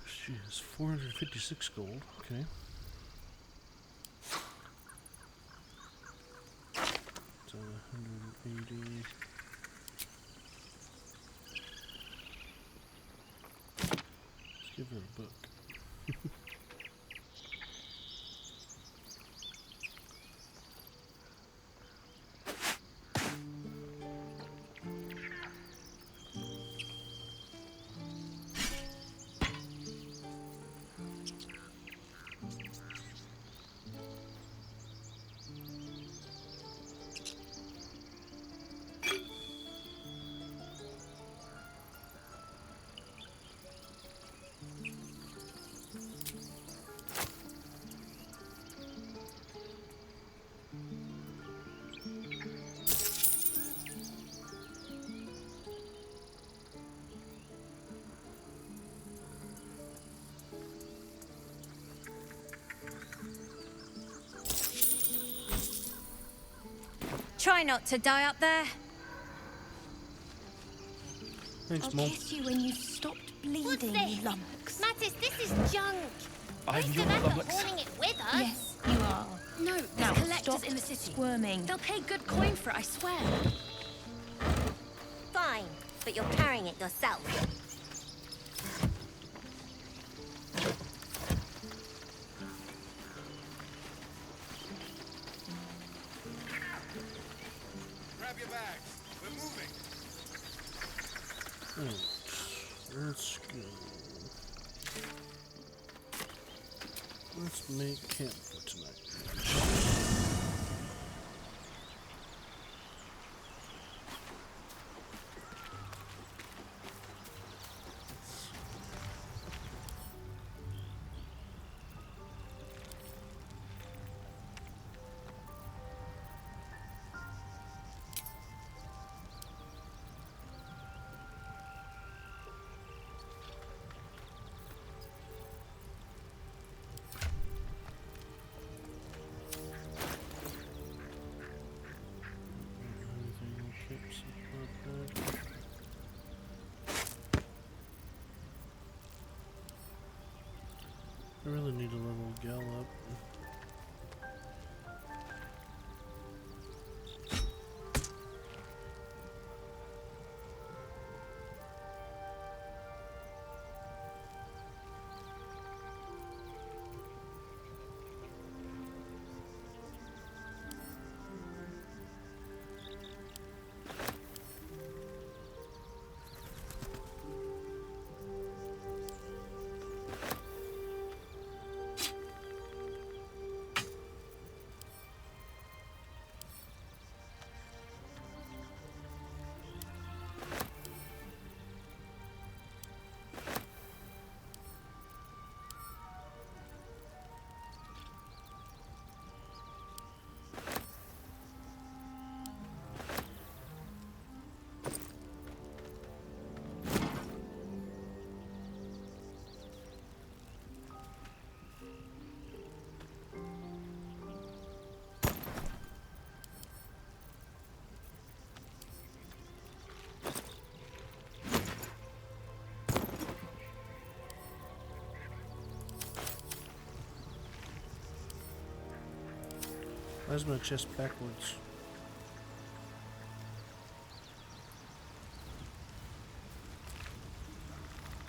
[SPEAKER 1] Jeez, 456 gold. Okay. So 180. Let's give her a book.
[SPEAKER 20] Try not to die up there.
[SPEAKER 1] Thanks,
[SPEAKER 20] I'll
[SPEAKER 1] Mom.
[SPEAKER 20] kiss you when you've stopped bleeding, you lummox.
[SPEAKER 21] Mattis, this is junk.
[SPEAKER 17] I'm
[SPEAKER 21] Waste
[SPEAKER 17] your
[SPEAKER 21] of effort
[SPEAKER 17] lummox.
[SPEAKER 21] hauling it with us.
[SPEAKER 20] Yes, you are.
[SPEAKER 3] No,
[SPEAKER 20] Now,
[SPEAKER 3] there's collectors
[SPEAKER 20] stop
[SPEAKER 3] in the city.
[SPEAKER 20] squirming.
[SPEAKER 3] They'll pay good coin for it, I swear.
[SPEAKER 21] Fine, but you're carrying it yourself.
[SPEAKER 15] Grab your bags. We're moving.
[SPEAKER 1] Right, let's go. Let's make camp for tonight. I really need to level Gal up. Why's my chest backwards?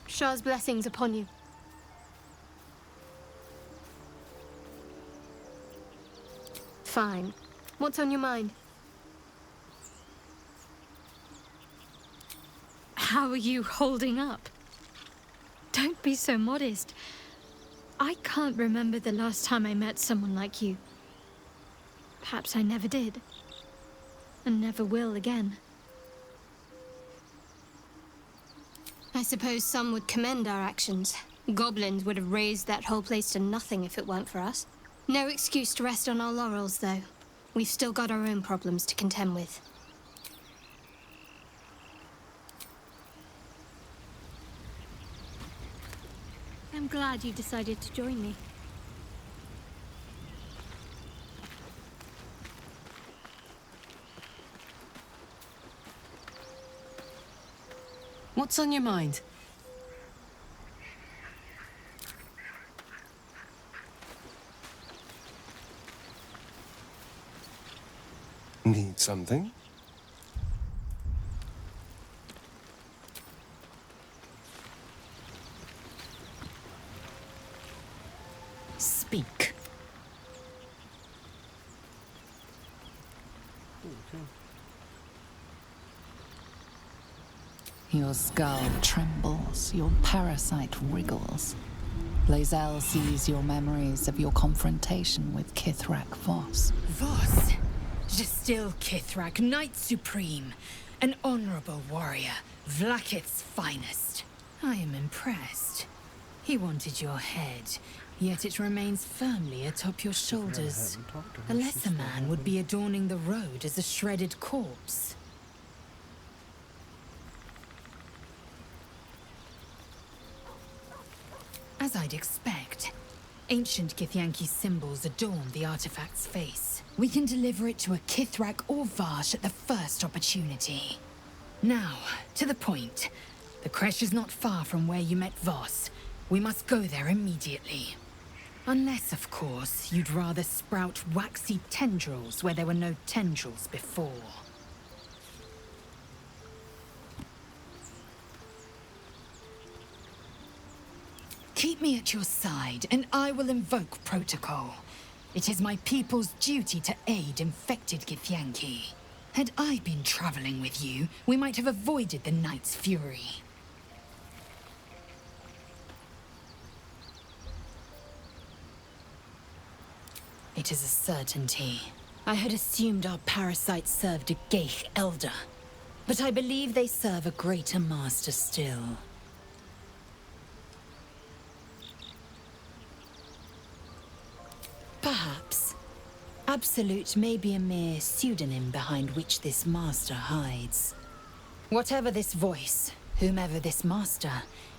[SPEAKER 22] Shah's blessings upon you. Fine. What's on your mind?
[SPEAKER 23] How are you holding up? Don't be so modest. I can't remember the last time I met someone like you. Perhaps I never did. And never will again.
[SPEAKER 22] I suppose some would commend our actions. Goblins would have razed that whole place to nothing if it weren't for us. No excuse to rest on our laurels, though. We've still got our own problems to contend with.
[SPEAKER 23] I'm glad you decided to join me.
[SPEAKER 5] What's on your mind?
[SPEAKER 13] Need something?
[SPEAKER 5] Speak.
[SPEAKER 7] Your skull trembles, your parasite wriggles. Blazel sees your memories of your confrontation with Kithrak Voss.
[SPEAKER 11] Voss? Still Kithrak, Knight Supreme. An honorable warrior, Vlakith's finest. I am impressed. He wanted your head, yet it remains firmly atop your shoulders. A lesser man would be adorning the road as a shredded corpse. As I'd expect. ancient Githyanki symbols adorn the artifact's face. We can deliver it to a Kithrak or Vash at the first opportunity. Now, to the point. The creche is not far from where you met Voss. We must go there immediately. Unless, of course, you'd rather sprout waxy tendrils where there were no tendrils before. Keep me at your side, and I will invoke protocol. It is my people's duty to aid infected Githyanki. Had I been traveling with you, we might have avoided the Knight's fury. It is a certainty. I had assumed our parasites served a Geich elder, but I believe they serve a greater master still. Perhaps. Absolute may be a mere pseudonym behind which this master hides. Whatever this voice, whomever this master,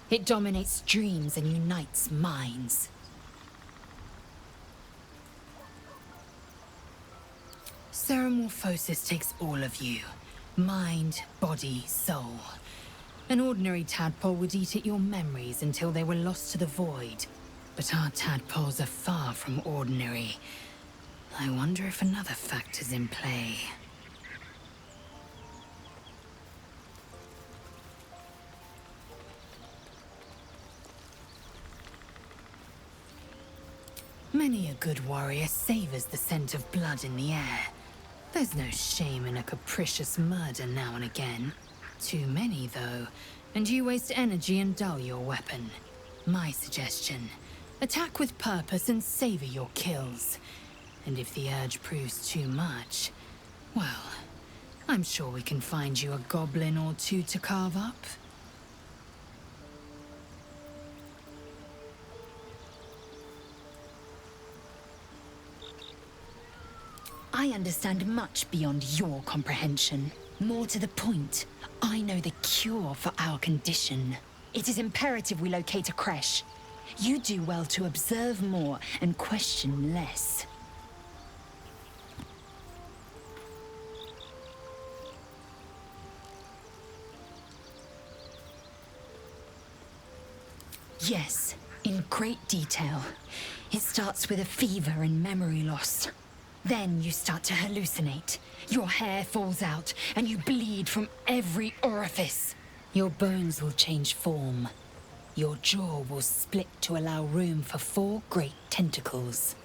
[SPEAKER 11] it dominates dreams and unites minds. Ceramorphosis takes all of you. Mind, body, soul. An ordinary tadpole would eat at your memories until they were lost to the void. But our tadpoles are far from ordinary. I wonder if another factor's in play. Many a good warrior savors the scent of blood in the air. There's no shame in a capricious murder now and again. Too many, though, and you waste energy and dull your weapon. My suggestion: attack with purpose and savor your kills. And if the urge proves too much, well, I'm sure we can find you a goblin or two to carve up. I understand much beyond your comprehension. More to the point, I know the cure for our condition. It is imperative we locate a creche. You do well to observe more and question less. Yes, in great detail. It starts with a fever and memory loss. Then you start to hallucinate. Your hair falls out, and you bleed from every orifice. Your bones will change form. Your jaw will split to allow room for 4 great tentacles.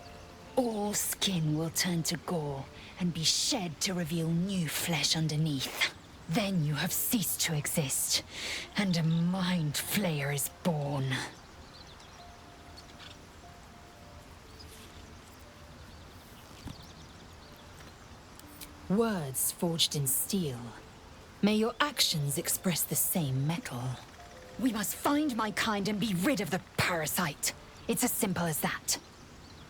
[SPEAKER 11] All skin will turn to gore and be shed to reveal new flesh underneath. Then you have ceased to exist, and a mind flayer is born. Words forged in steel. May your actions express the same metal. We must find my kind and be rid of the parasite. It's as simple as that.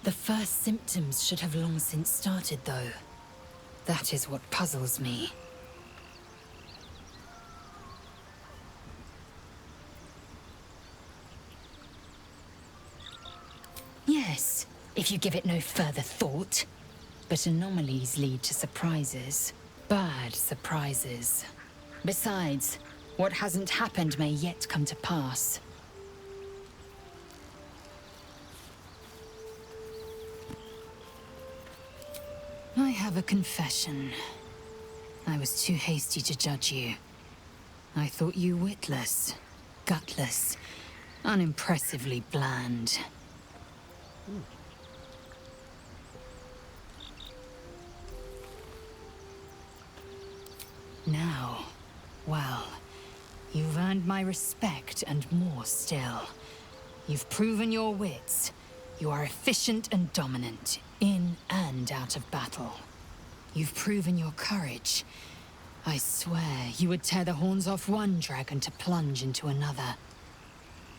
[SPEAKER 11] The first symptoms should have long since started, though. That is what puzzles me. Yes, if you give it no further thought. But anomalies lead to surprises. Bad surprises. Besides, what hasn't happened may yet come to pass. I have a confession. I was too hasty to judge you. I thought you witless, gutless, unimpressively bland. Now, well, you've earned my respect and more still. You've proven your wits. You are efficient and dominant, in and out of battle. You've proven your courage. I swear you would tear the horns off one dragon to plunge into another.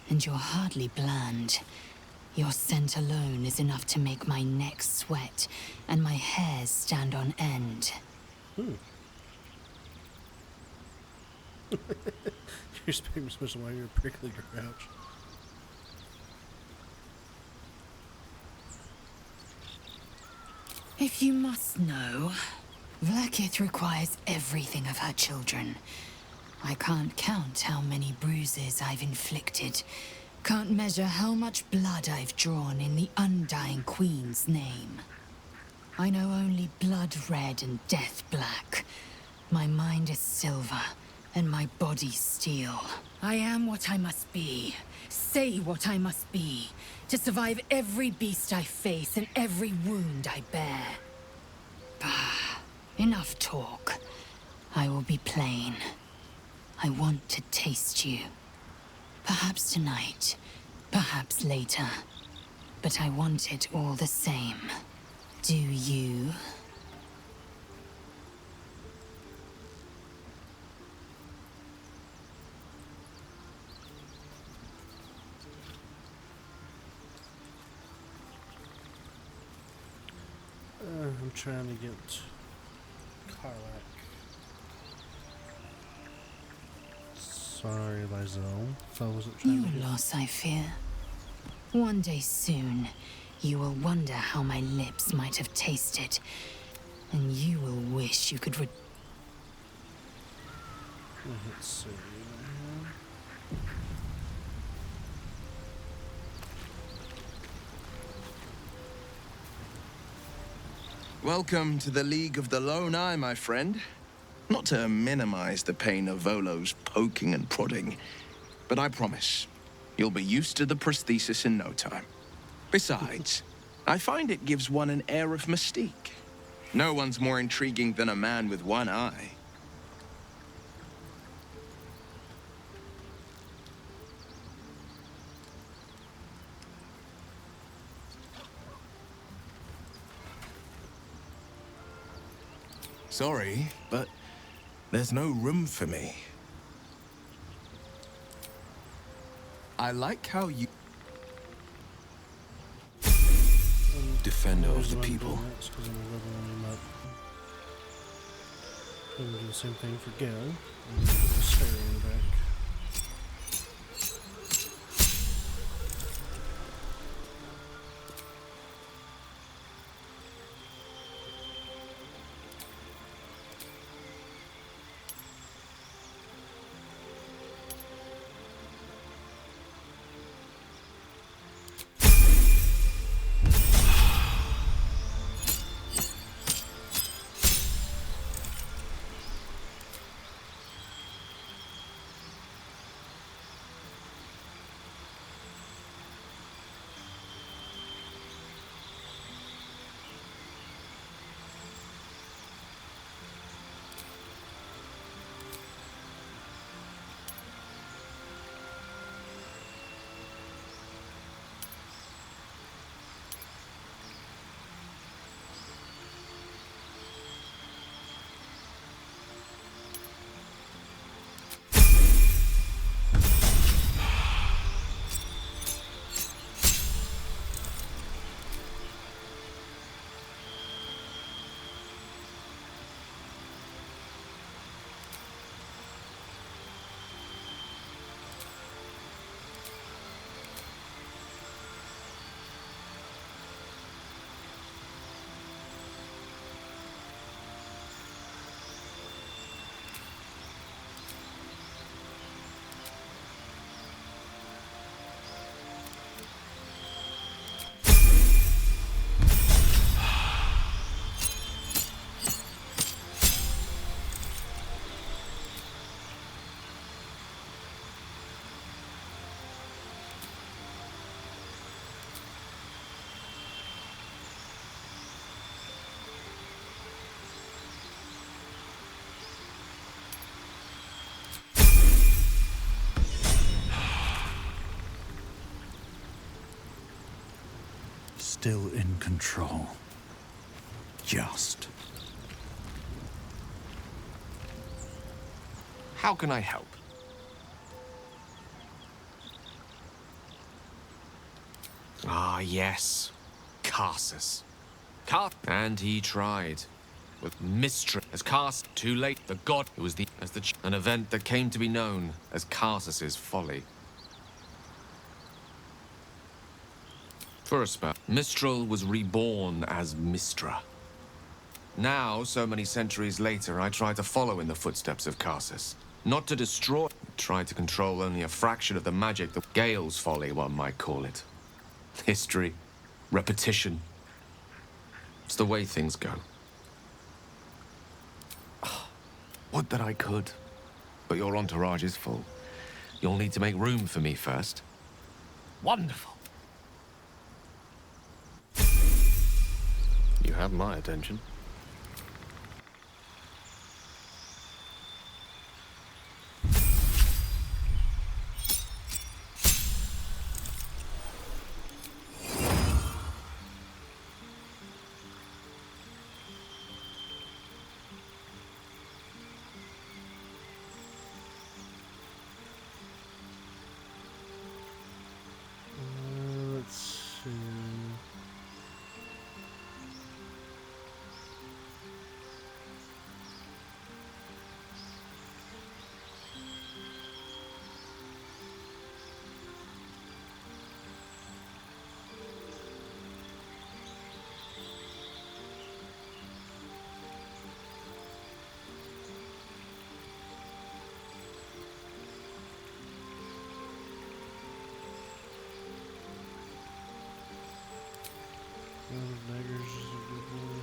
[SPEAKER 11] And you're hardly bland. Your scent alone is enough to make my neck sweat and my hairs stand on end.
[SPEAKER 1] You're speaking special while you're prickling your pouch.
[SPEAKER 11] If you must know, Vlaakith requires everything of her children. I can't count how many bruises I've inflicted. Can't measure how much blood I've drawn in the undying Queen's name. I know only blood red and death black. My mind is silver, and my body steel. I am what I must be. Say what I must be. To survive every beast I face and every wound I bear. Bah, enough talk. I will be plain. I want to taste you. Perhaps tonight, perhaps later. But I want it all the same. Do you?
[SPEAKER 1] I'm trying to get Karlak. Sorry, Lizelle. If I wasn't trying
[SPEAKER 11] Your
[SPEAKER 1] to get...
[SPEAKER 11] loss, I fear. One day soon, you will wonder how my lips might have tasted, and you will wish you could
[SPEAKER 1] Let's see.
[SPEAKER 4] Welcome to the League of the Lone Eye, my friend. Not to minimize the pain of Volo's poking and prodding, but I promise, you'll be used to the prosthesis in no time. Besides, I find it gives one an air of mystique. No one's more intriguing than a man with one eye. Sorry, but there's no room for me. I like how you...
[SPEAKER 17] Defender of the people.
[SPEAKER 1] I'm gonna do the same thing for Gil. And put the staring back.
[SPEAKER 6] Still in control. Just.
[SPEAKER 9] How can I help? Ah, yes. Carsus. And he tried. With mystery. As cast too late. The god who was an event that came to be known as Carsus's folly. For a spell, Mistral was reborn as Mistra. Now, so many centuries later, I try to follow in the footsteps of Karsus. Not to destroy, try to control only a fraction of the magic that Gale's folly, one might call it. History, repetition. It's the way things go. Would that I could, but your entourage is full. You'll need to make room for me first.
[SPEAKER 8] Wonderful.
[SPEAKER 9] You have my attention.
[SPEAKER 1] Let's see. Daggers is a good one.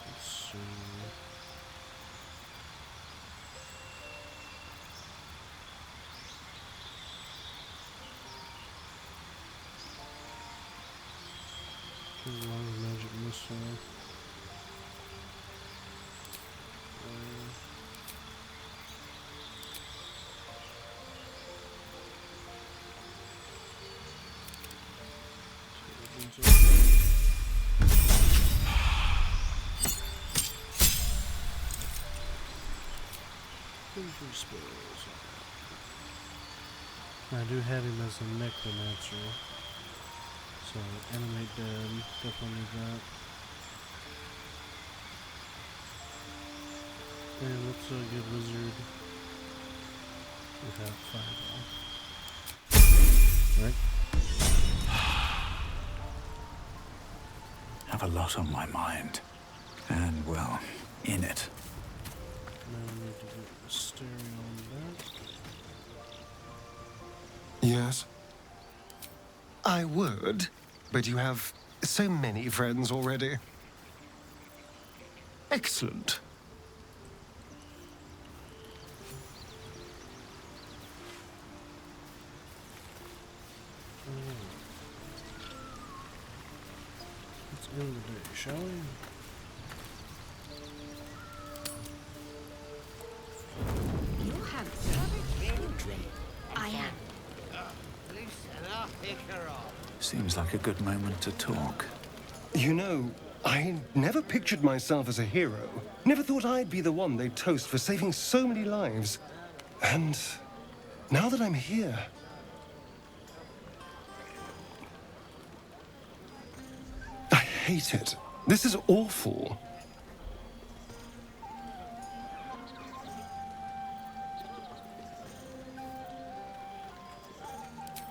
[SPEAKER 1] Let's see. Long magic missile. Spells. I do have him as a necromancer, so animate dead, definitely need that. And let's give wizard. We have 5 on. Right?
[SPEAKER 6] Have a lot on my mind. And, well, in it.
[SPEAKER 1] Now we need to get the stereo on that.
[SPEAKER 13] Yes? I would, but you have so many friends already. Excellent.
[SPEAKER 1] Let's end the day, shall we?
[SPEAKER 22] I am.
[SPEAKER 6] Seems like a good moment to talk.
[SPEAKER 13] You know, I never pictured myself as a hero. Never thought I'd be the one they'd toast for saving so many lives. And now that I'm here, I hate it. This is awful.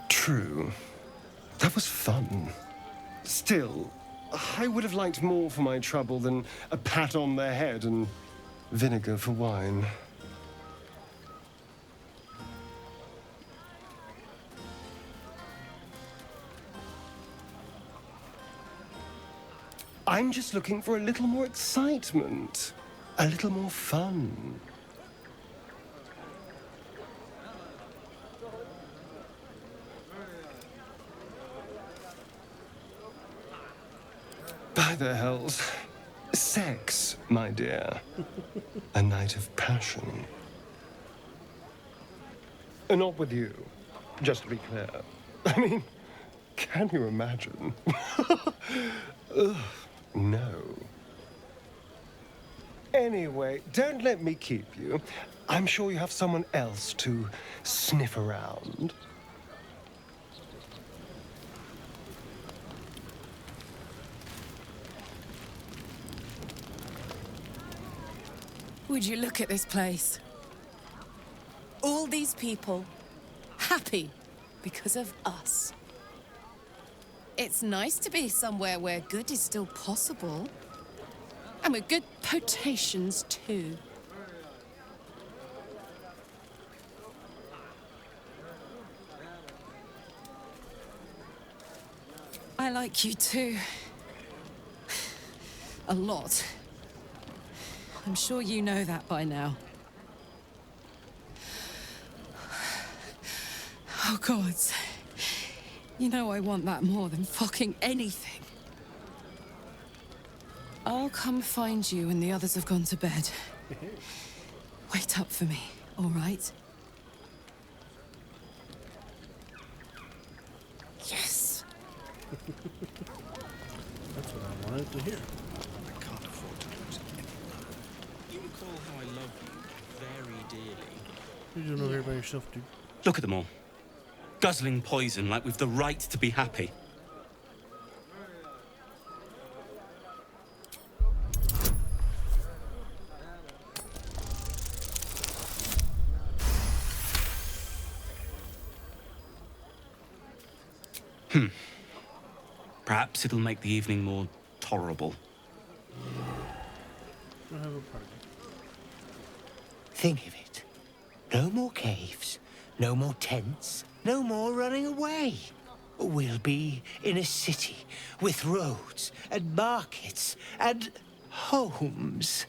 [SPEAKER 13] True. That was fun. Still, I would have liked more for my trouble than a pat on the head and vinegar for wine. I'm just looking for a little more excitement, a little more fun. By the hells. Sex, my dear. A night of passion. Not with you, just to be clear. I mean, can you imagine? Ugh, no. Anyway, don't let me keep you. I'm sure you have someone else to sniff around.
[SPEAKER 5] Would you look at this place? All these people happy because of us. It's nice to be somewhere where good is still possible. And with good potations, too. I like you, too. A lot. I'm sure you know that by now. Oh, gods. You know I want that more than fucking anything. I'll come find you when the others have gone to bed. Wait up for me, all right? Yes!
[SPEAKER 1] That's what I wanted to hear.
[SPEAKER 15] I can't afford to lose it. You recall how I love you very dearly.
[SPEAKER 1] You're doing over here by yourself, dude.
[SPEAKER 19] Look at them all. Guzzling poison like we've the right to be happy. Perhaps it'll make the evening more tolerable.
[SPEAKER 1] We'll have a party.
[SPEAKER 2] Think of it. No more caves, no more tents, no more running away. We'll be in a city with roads and markets and homes.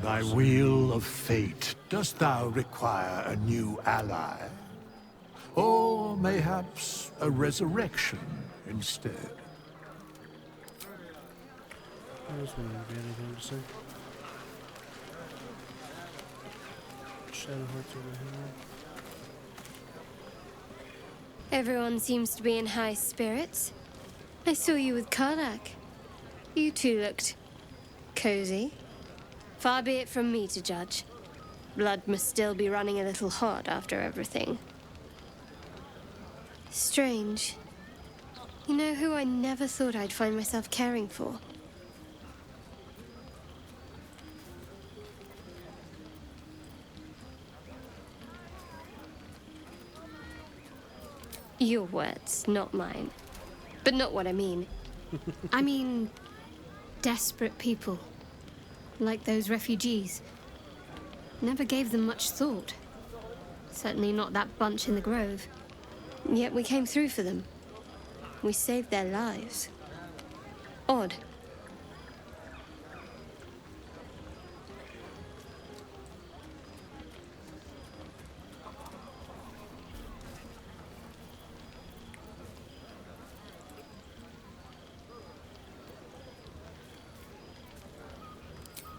[SPEAKER 8] Thy wheel of fate, dost thou require a new ally? Or mayhaps a resurrection instead?
[SPEAKER 1] There's wouldn't be anything to say. Shadowheart's over here.
[SPEAKER 22] Everyone seems to be in high spirits. I saw you with Karlak. You two looked cozy. Far be it from me to judge. Blood must still be running a little hot after everything. Strange. You know who I never thought I'd find myself caring for? Your words, not mine. But not what I mean. I mean, desperate people. Like those refugees. Never gave them much thought. Certainly not that bunch in the grove. Yet we came through for them. We saved their lives. Odd.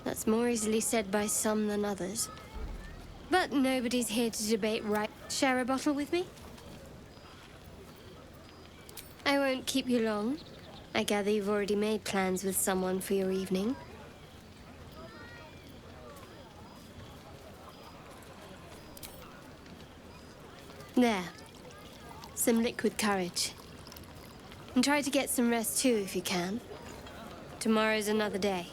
[SPEAKER 22] That's more easily said by some than others. But nobody's here to debate right. Share a bottle with me? I won't keep you long. I gather you've already made plans with someone for your evening. There. Some liquid courage. And try to get some rest too if you can. Tomorrow's another day.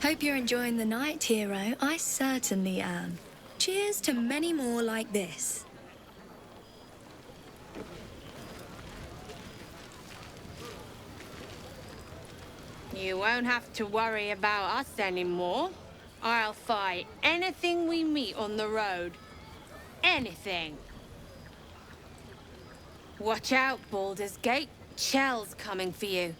[SPEAKER 10] Hope you're enjoying the night, hero. I certainly am. Cheers to many more like this.
[SPEAKER 12] You won't have to worry about us anymore. I'll fight anything we meet on the road. Anything. Watch out, Baldur's Gate. Chell's coming for you.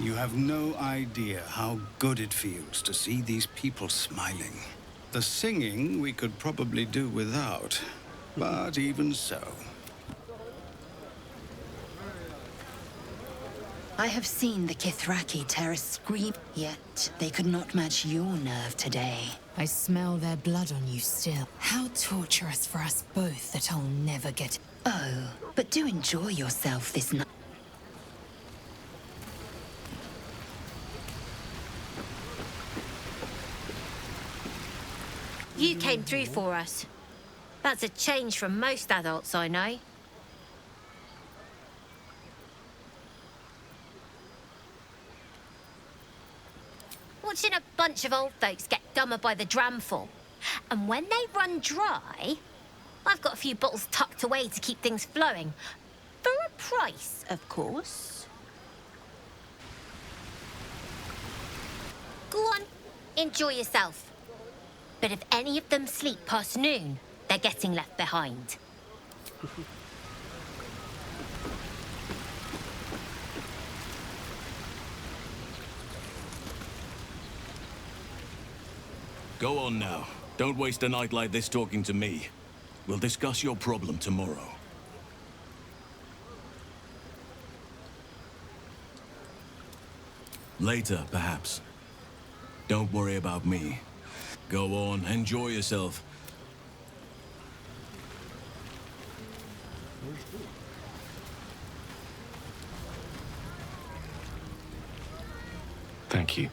[SPEAKER 15] You have no idea how good it feels to see these people smiling. The singing we could probably do without, but even so.
[SPEAKER 16] I have seen the Kithraki tear a scream, yet they could not match your nerve today.
[SPEAKER 11] I smell their blood on you still. How torturous for us both that I'll never get...
[SPEAKER 16] Oh, but do enjoy yourself this night.
[SPEAKER 21] You came through for us. That's a change from most adults I know. Watching a bunch of old folks get dumber by the dramful. And when they run dry, I've got a few bottles tucked away to keep things flowing. For a price, of course. Go on, enjoy yourself. But if any of them sleep past noon, they're getting left behind.
[SPEAKER 14] Go on now. Don't waste a night like this talking to me. We'll discuss your problem tomorrow. Later, perhaps. Don't worry about me. Go on, enjoy yourself.
[SPEAKER 9] Thank you.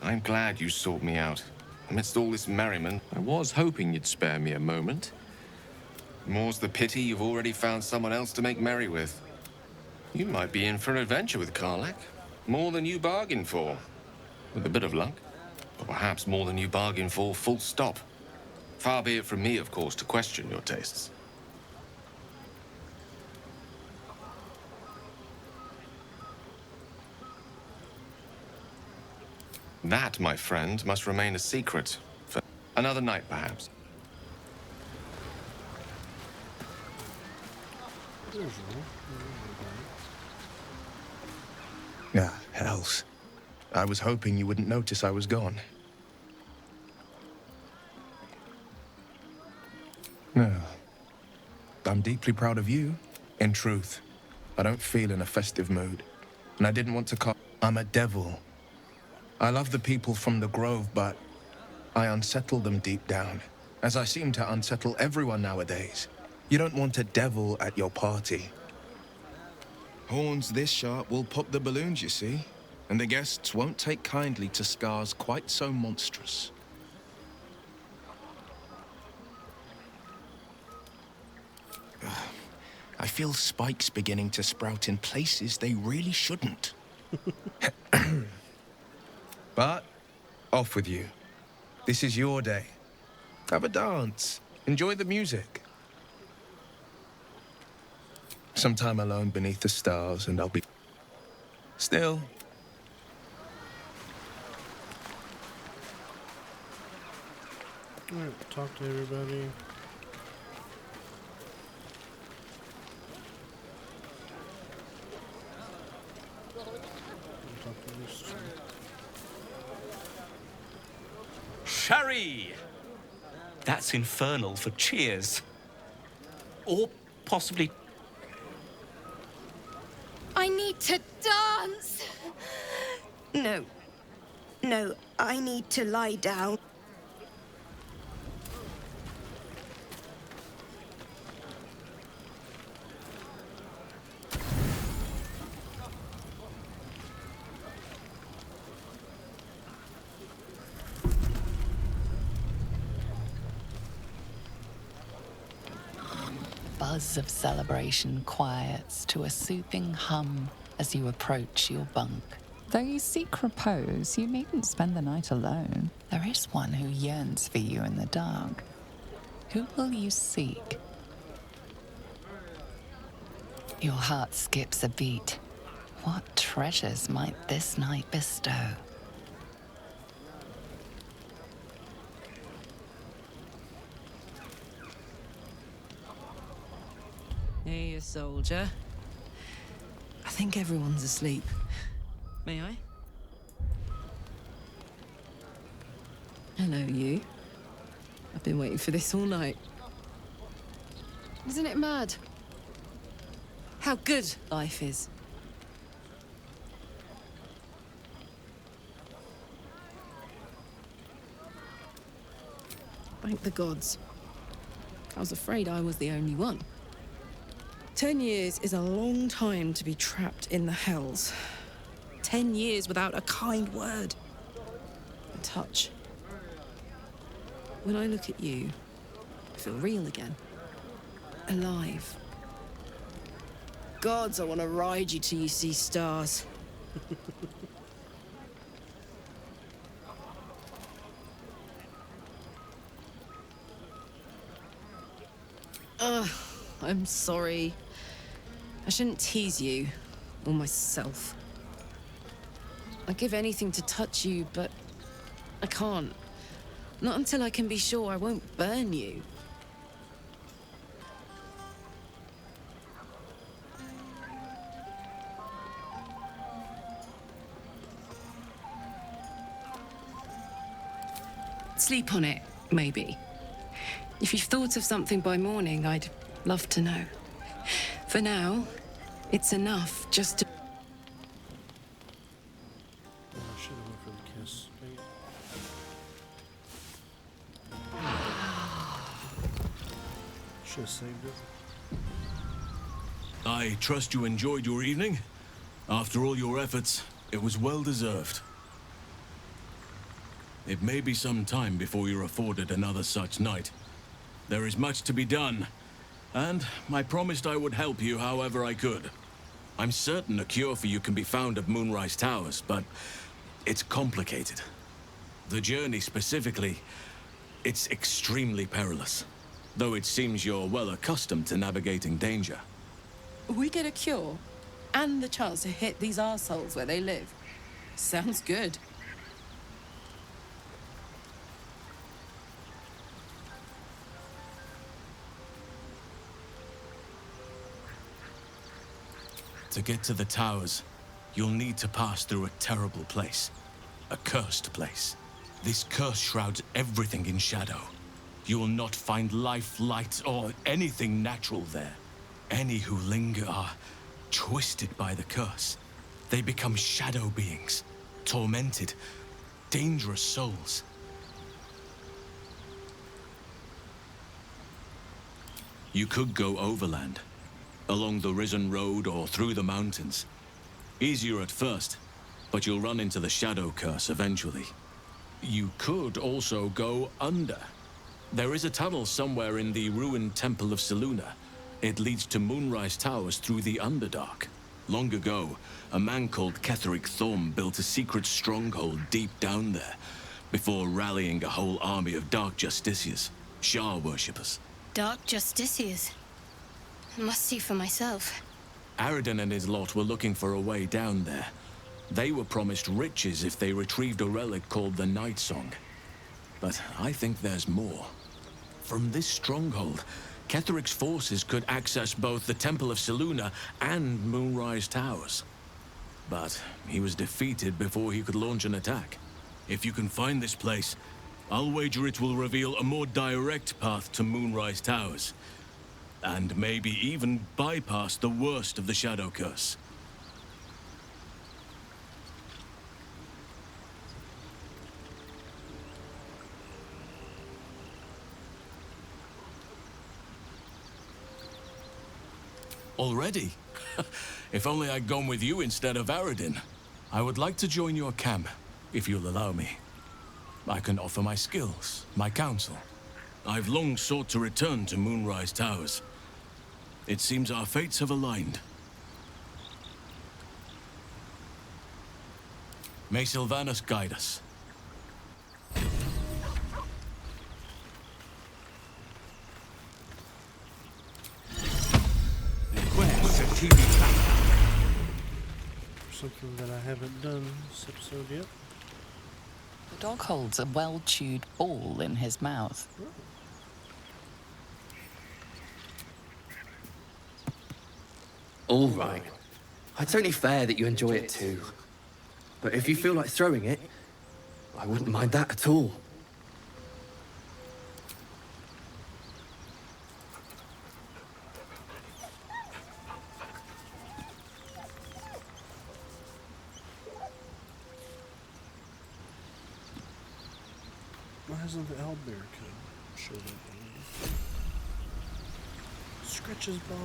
[SPEAKER 9] I'm glad you sought me out. Amidst all this merriment, I was hoping you'd spare me a moment. More's the pity you've already found someone else to make merry with. You might be in for an adventure with Karlach. More than you bargained for. With a bit of luck. Or perhaps more than you bargained for, full stop. Far be it from me, of course, to question your tastes. That, my friend, must remain a secret. For another night, perhaps.
[SPEAKER 4] Ah, hells. I was hoping you wouldn't notice I was gone. No. I'm deeply proud of you. In truth, I don't feel in a festive mood. And I didn't want to call... I'm a devil. I love the people from the Grove, but I unsettle them deep down, as I seem to unsettle everyone nowadays. You don't want a devil at your party.
[SPEAKER 18] Horns this sharp will pop the balloons, you see. And the guests won't take kindly to scars quite so monstrous. I feel spikes beginning to sprout in places they really shouldn't.
[SPEAKER 4] But, off with you. This is your day. Have a dance. Enjoy the music. Sometime alone beneath the stars, and I'll be... Still...
[SPEAKER 1] Alright, talk to everybody. Talk to this.
[SPEAKER 19] Sherry! That's infernal for cheers. Or possibly...
[SPEAKER 10] I need to dance! No. No, I need to lie down.
[SPEAKER 7] Buzz of celebration quiets to a soothing hum as you approach your bunk.
[SPEAKER 24] Though you seek repose, you needn't spend the night alone.
[SPEAKER 7] There is one who yearns for you in the dark, Who will you seek? Your heart skips a beat. What treasures might this night bestow?
[SPEAKER 3] Hey, you soldier. I think everyone's asleep. May I? Hello, you. I've been waiting for this all night. Isn't it mad? How good life is. Thank the gods. I was afraid I was the only one. 10 years is a long time to be trapped in the hells. 10 years without a kind word. A touch. When I look at you, I feel real again. Alive. Gods, I want to ride you till you see stars. I'm sorry. I shouldn't tease you, or myself. I'd give anything to touch you, but I can't. Not until I can be sure I won't burn you. Sleep on it, maybe. If you've thought of something by morning, I'd love to know. For now, it's enough just to...
[SPEAKER 1] Oh, I should have went for the kiss. Should have saved it.
[SPEAKER 14] I trust you enjoyed your evening. After all your efforts, it was well deserved. It may be some time before you're afforded another such night. There is much to be done, and I promised I would help you however I could. I'm certain a cure for you can be found at Moonrise Towers, but it's complicated. The journey specifically, it's extremely perilous, though it seems you're well accustomed to navigating danger.
[SPEAKER 3] We get a cure, and the chance to hit these arseholes where they live. Sounds good.
[SPEAKER 14] To get to the towers, you'll need to pass through a terrible place. A cursed place. This curse shrouds everything in shadow. You will not find life, light, or anything natural there. Any who linger are twisted by the curse. They become shadow beings, tormented, dangerous souls. You could go overland, along the Risen Road or through the mountains. Easier at first, but you'll run into the shadow curse eventually. You could also go under. There is a tunnel somewhere in the ruined Temple of Selûne. It leads to Moonrise Towers through the Underdark. Long ago, a man called Ketheric Thorm built a secret stronghold deep down there, before rallying a whole army of Dark Justiciars, Shah worshippers.
[SPEAKER 22] Dark Justiciars. Must see for myself.
[SPEAKER 14] Aradin and his lot were looking for a way down there. They were promised riches if they retrieved a relic called the Night Song. But I think there's more. From this stronghold, Ketheric's forces could access both the Temple of Selûne and Moonrise Towers. But he was defeated before he could launch an attack. If you can find this place, I'll wager it will reveal a more direct path to Moonrise Towers. And maybe even bypass the worst of the Shadow Curse. Already? If only I'd gone with you instead of Aradin. I would like to join your camp, if you'll allow me. I can offer my skills, my counsel. I've long sought to return to Moonrise Towers. It seems our fates have aligned. May Sylvanus guide us.
[SPEAKER 19] keep me trapped.
[SPEAKER 1] Something that I haven't done this episode yet.
[SPEAKER 7] The dog holds a well-chewed ball in his mouth.
[SPEAKER 6] All right. It's only fair that you enjoy it too. But if you feel like throwing it, I wouldn't mind that at all.
[SPEAKER 1] Why hasn't the owlbear showed up? Scratch's ball.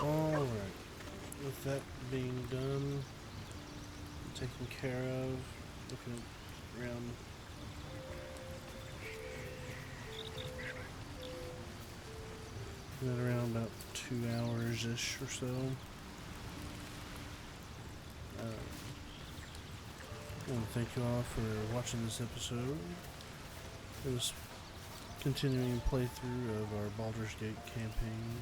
[SPEAKER 1] Alright, with that being done, taken care of, looking around, looking at around about 2 hours-ish or so. I want to thank you all for watching this episode. It was continuing playthrough of our Baldur's Gate campaign.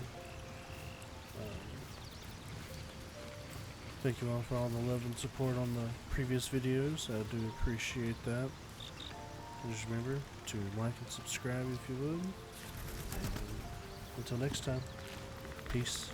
[SPEAKER 1] Thank you all for all the love and support on the previous videos. I do appreciate that. Just remember to like and subscribe if you would. And until next time, peace.